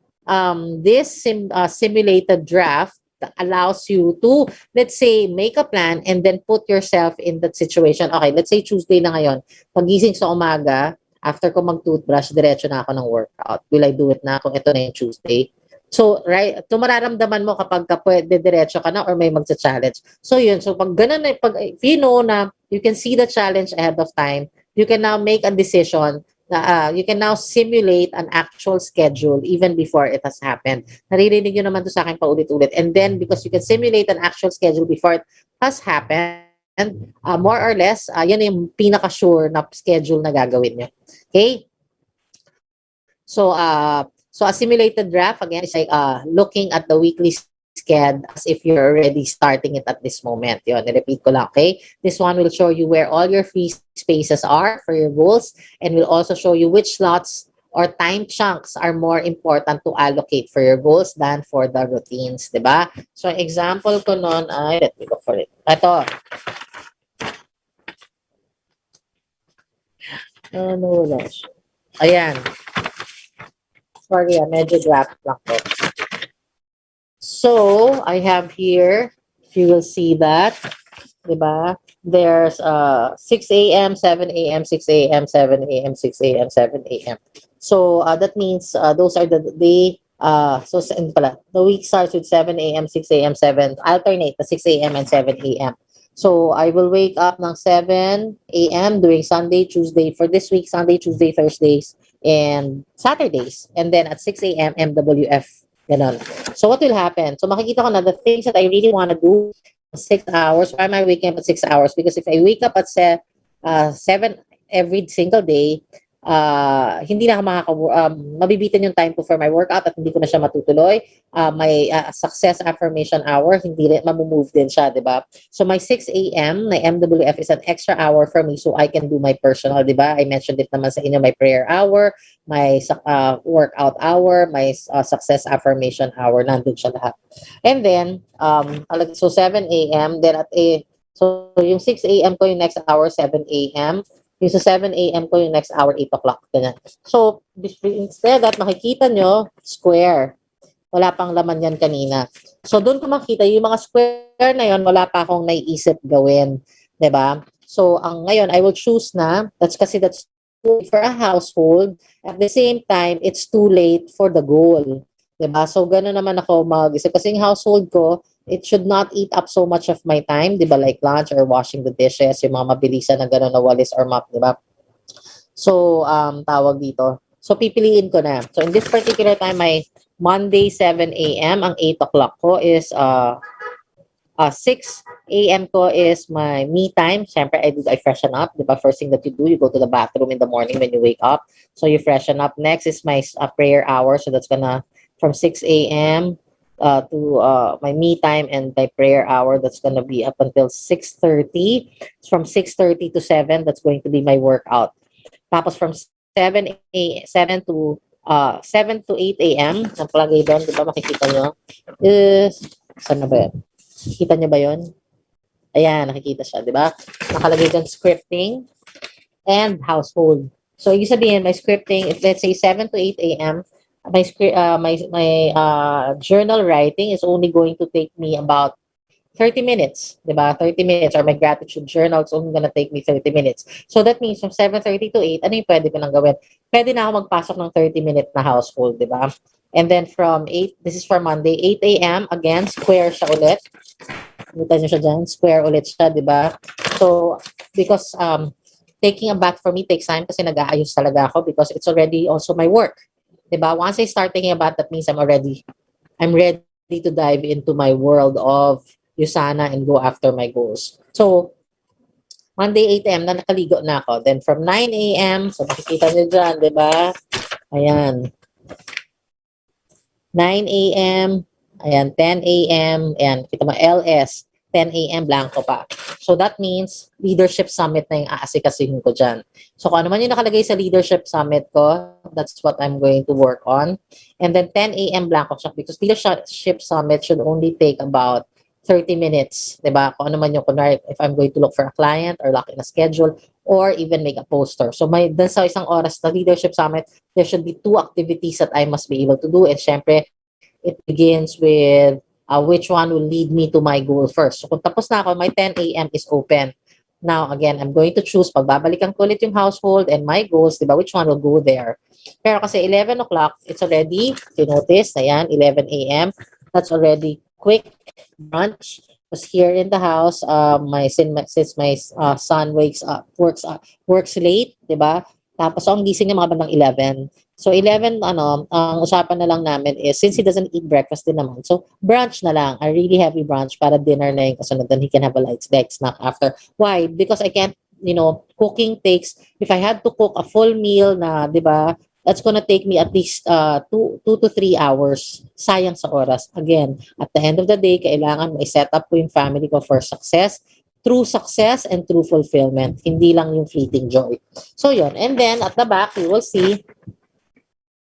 simulated draft allows you to, let's say, make a plan and then put yourself in that situation. Okay, let's say Tuesday na ngayon. Pagising sa umaga, after ko mag-toothbrush, diretso na ako ng workout. Will I do it na kung ito na yung Tuesday? So, right, ito mararamdaman mo kapag ka pwede diretso ka na or may magsa-challenge. So, yun. So, pag ganun, if you know na you can see the challenge ahead of time, you can now make a decision na you can now simulate an actual schedule even before it has happened. Naririnig nyo naman to sa akin paulit-ulit. And then, because you can simulate an actual schedule before it has happened, more or less, yan yung pinaka-sure na schedule na gagawin nyo. Okay? So, a simulated draft, again, is like looking at the weekly sched as if you're already starting it at this moment. Yun, repeat ko lang, okay? This one will show you where all your free spaces are for your goals and will also show you which slots or time chunks are more important to allocate for your goals than for the routines, diba? So, example ko nun ay, let me go for it. Ito. Ano lang siya? Ayan. Sorry, medyo draft lang ko. So, I have here, if you will see that, diba? There's 6 a.m., 7 a.m., 6 a.m., 7 a.m., 6 a.m., 7 a.m. So, that means those are the day, the week starts with 7 a.m., 6 a.m., 7, alternate the 6 a.m. and 7 a.m. So, I will wake up ng 7 a.m. during Sunday, Tuesday, for this week, Sunday, Tuesday, Thursdays, and Saturdays. And then at 6 a.m. MWF. Ganon. So what will happen? So makikita ko na the things that I really want to do 6 hours. Why am I waking up at 6 hours? Because if I wake up at 7 every single day, hindi na ako mabibitin yung time ko for my workout at hindi ko na siya matutuloy. My success affirmation hour, hindi rin, mamumove din siya, di ba? So my 6 a.m. na MWF is an extra hour for me so I can do my personal, di ba? I mentioned it naman sa inyo, my prayer hour, my workout hour, my success affirmation hour, nandun siya lahat. And then, so 7 a.m., then so yung 6 a.m. ko yung next hour, 7 a.m., yung sa 7 a.m. ko yung next hour, 8 o'clock. Ganyan. So, instead that makikita nyo, square. Wala pang laman yan kanina. So, doon ko makita, yung mga square na yon wala pa akong naiisip gawin. Diba? So, ngayon, I will choose na, that's too late for a household. At the same time, it's too late for the goal. Diba? So, gano'n naman ako mag-isip. Kasi yung household ko, it should not eat up so much of my time, di ba? Like lunch or washing the dishes, yung mga mabilisan na gano'n na walis or mop, di ba? So, tawag dito. So, pipiliin ko na. So, in this particular time, my Monday, 7 a.m., ang 8 o'clock ko is 6 a.m. ko is my me time. Siyempre, I freshen up. Di ba? First thing that you do, you go to the bathroom in the morning when you wake up. So, you freshen up. Next is my prayer hour. So, that's gonna, from 6 a.m., to my me time and my prayer hour, that's gonna be up until 6:30. From 6:30 to 7, that's going to be my workout. Tapos from 7 to 8 a.m. nakalagay doon, di ba? Makikita nyo is, saan na ba yan? Nakikita nyo ba yun? Ayan, nakikita siya, di ba? Nakalagay doon scripting and household. So, ibig sabihin, my scripting, if let's say 7 to 8 a.m., my journal writing is only going to take me about 30 minutes, diba? 30 minutes, or my gratitude journal is only gonna take me 30 minutes. So that means from 7:30 to 8, ano yung pwede ko nang gawin? Pwede na ako magpasok ng 30-minute na household, diba? And then from 8, this is for Monday, 8 a.m., again, square siya ulit. Kita niyo siya dyan, square ulit siya, diba? So, because taking a bath for me takes time kasi nag-aayos talaga ako because it's already also my work. Diba? Once I start thinking about that means I'm ready to dive into my world of Usana and go after my goals. So, Monday 8 a.m. na nakaligo na ako. Then from 9 a.m., so makikita nyo dyan, diba? Ayan. 9 a.m., ayan, 10 a.m., ayan, kita mo, LS, 10 a.m. blanco pa. So that means leadership summit na yung aasikasuhin ko dyan. So kung ano man yung nakalagay sa leadership summit ko, that's what I'm going to work on. And then 10 a.m. blanco siya because leadership summit should only take about 30 minutes, diba? Kung ano man yung, kunwari, if I'm going to look for a client or lock in a schedule or even make a poster. So dun sa isang oras na leadership summit, there should be 2 activities that I must be able to do. And syempre, it begins with which one will lead me to my goal first. So kung tapos na ako, my 10 a.m. is open. Now, again, I'm going to choose, pagbabalikan ko ulit yung household and my goals, di ba, which one will go there. Pero kasi 11 o'clock, it's already, if you notice, ayan, 11 a.m., that's already quick brunch. Was here in the house, since my son works late, di ba? Tapos ang gising niya mga bandang 11. So 11, ang usapan na lang namin is, since he doesn't eat breakfast din naman, so brunch na lang, a really heavy brunch para dinner na yung kasunod, then he can have a light snack after. Why? Because I can't, cooking takes, if I had to cook a full meal na, di ba, that's gonna take me at least 2 to 3 hours. Sayang sa oras. Again, at the end of the day, kailangan mo i-set up ko yung family ko for success, true success and true fulfillment. Hindi lang yung fleeting joy. So yun. And then at the back, you will see,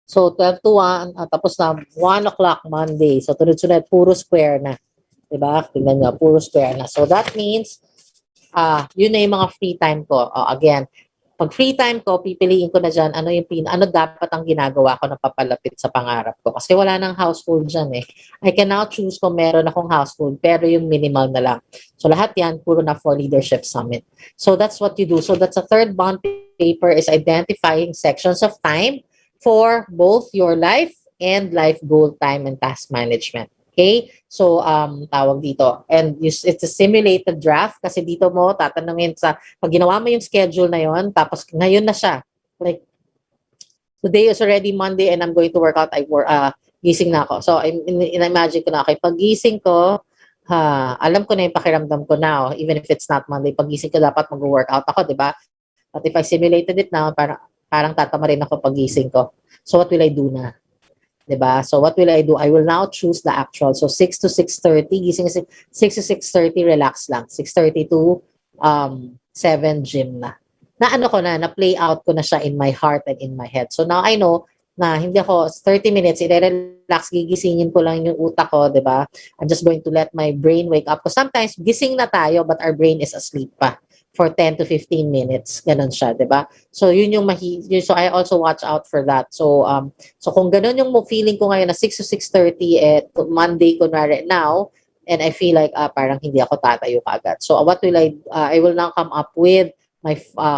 so 12 to 1, tapos na 1 o'clock Monday. So tunod-sunod, puro square na. Diba? Tingnan nyo, puro square na. So that means, yun na yung mga free time ko. Again, pag free time ko, pipiliin ko na dyan ano dapat ang ginagawa ko na papalapit sa pangarap ko. Kasi wala nang household dyan eh. I can now choose kung meron akong household, pero yung minimal na lang. So lahat yan, puro na for Leadership Summit. So that's what you do. So that's a third bond paper, is identifying sections of time for both your life and life goal time and task management. Okay? So, tawag dito. And it's a simulated draft kasi dito mo tatanungin pag ginawa mo yung schedule na yon, tapos ngayon na siya. Like, today is already Monday and I'm going to work out. Gising na ako. So, in-imagine ko na, okay, pag gising ko, alam ko na yung pakiramdam ko now, even if it's not Monday, pag gising ko dapat mag-workout ako, di ba? But if I simulated it now, parang tatama rin ako pag gising ko. So, what will I do na? Diba? So what will I do? I will now choose the actual. So 6 to 6:30, gising 6 to 6:30, relax lang. 6:30 to 7 gym na. Na-play out ko na siya in my heart and in my head. So now I know na hindi ako 30 minutes, i-relax, gigisingin ko lang yung utak ko, diba? I'm just going to let my brain wake up. Because sometimes gising na tayo but our brain is asleep pa for 10 to 15 minutes. Ganon siya, di ba? So, yun yung so I also watch out for that. So, so kung ganon yung feeling ko ngayon na 6 to 6:30 Monday, kunwari now, and I feel like parang hindi ako tatayo kaagad. So, what will I will now come up with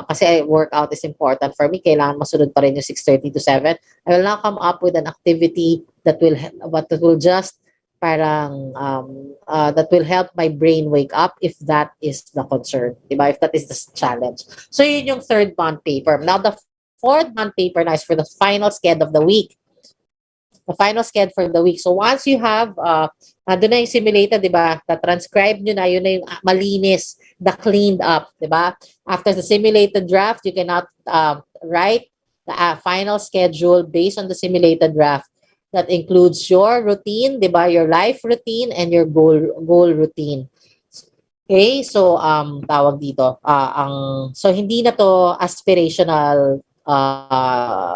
kasi workout is important for me. Kailangan masunod pa rin yung 6:30 to 7. I will now come up with an activity that will just that will help my brain wake up if that is the concern, diba? If that is the challenge. So yun yung third bond paper. Now the fourth bond paper na is for the final sked of the week. The final sked for the week. So once you have, doon na yung simulated, diba? Na-transcribe nyo na, yun na yung malinis, the cleaned up, diba? After the simulated draft, you cannot write the final schedule based on the simulated draft. That includes your routine, di ba? Your life routine and your goal routine. Okay? So, tawag dito. So, hindi na to aspirational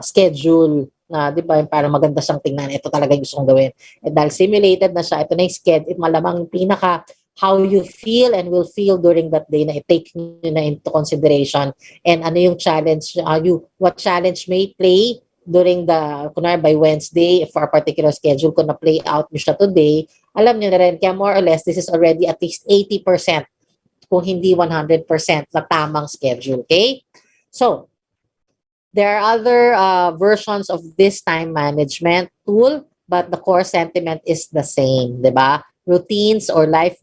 schedule na, di ba? Para maganda siyang tingnan. Ito talaga yung gusto kong gawin. Dahil simulated na siya, ito na yung schedule. Malamang pinaka how you feel and will feel during that day na i-take nyo na into consideration. And ano yung challenge, what challenge may play during kunwari by Wednesday, for a particular schedule, kung na-play out nyo siya today, alam nyo na rin, kaya more or less, this is already at least 80%, kung hindi 100% na tamang schedule, okay? So, there are other versions of this time management tool, but the core sentiment is the same, di ba? Routines or life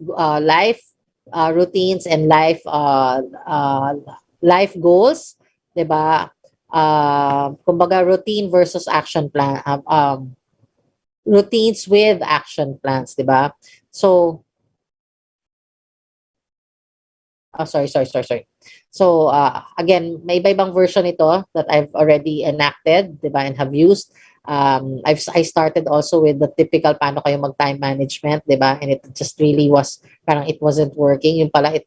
routines and life goals, di ba? Kumbaga routine versus action plan, routines with action plans, di ba? So, sorry. So, again, may iba-ibang version ito that I've already enacted, di ba, and have used. I started also with the typical paano kayo mag-time management, di ba? And it just really was, parang it wasn't working. Yung pala,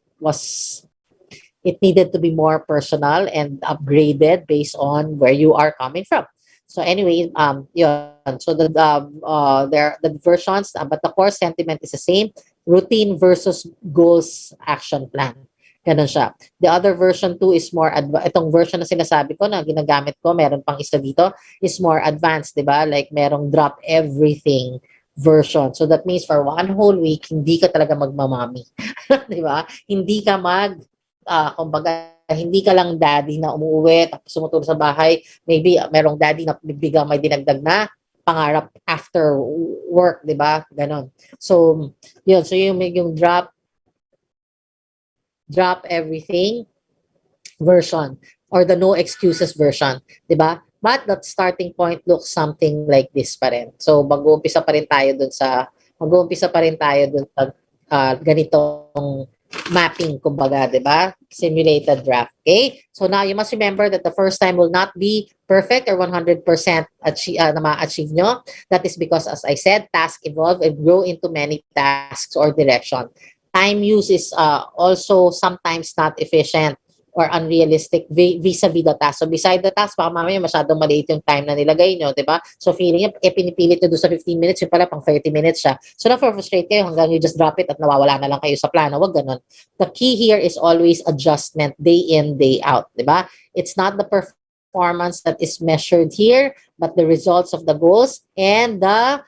it needed to be more personal and upgraded based on where you are coming from. So anyway, yun. So there are the versions, but the core sentiment is the same. Routine versus goals action plan. Ganun siya. The other version 2 is more, itong version na sinasabi ko na ginagamit ko, meron pang isa dito, is more advanced, di ba? Like merong drop everything version. So that means for one whole week, hindi ka talaga magmamami. Di ba? Hindi ka kumbaga, hindi ka lang daddy na umuwi, tapos sumutulog sa bahay. Maybe merong daddy na biglang may dinagdag na pangarap after work, di ba? Ganon. So, yun. So, yung drop everything version or the no excuses version, 'di ba? But that starting point looks something like this pa rin. So mag-uumpisa pa rin tayo dun sa ganitong mapping kumbaga, 'di ba? Simulated draft. Okay? So now you must remember that the first time will not be perfect or 100% na ma-achieve nyo. That is because, as I said, tasks evolve and grow into many tasks or direction. Time use is also sometimes not efficient or unrealistic vis-a-vis the task. So beside the task, baka mamaya masyadong maliit yung time na nilagay nyo, di ba? So feeling nyo, pinipilit nyo doon sa 15 minutes, yung pala pang 30 minutes siya. So na-frustrate kayo hanggang you just drop it at nawawala na lang kayo sa plano. Wag ganun. The key here is always adjustment day in, day out, di ba? It's not the performance that is measured here, but the results of the goals and the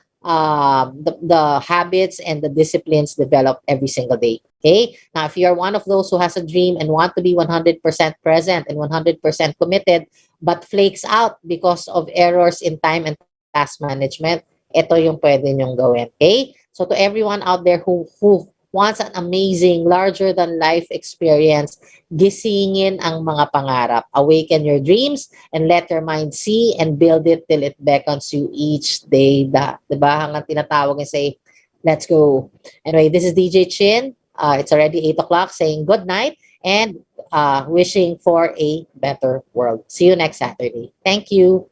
habits and the disciplines developed every single day. Okay? Now, if you are one of those who has a dream and want to be 100% present and 100% committed, but flakes out because of errors in time and task management, ito yung pwede nyong gawin. Okay? So to everyone out there who wants an amazing, larger-than-life experience, gisingin ang mga pangarap. Awaken your dreams and let your mind see and build it till it beckons you each day. Diba? Hanggang tinatawag and say, let's go. Anyway, this is DJ Chin. It's already 8 o'clock saying good night and wishing for a better world. See you next Saturday. Thank you.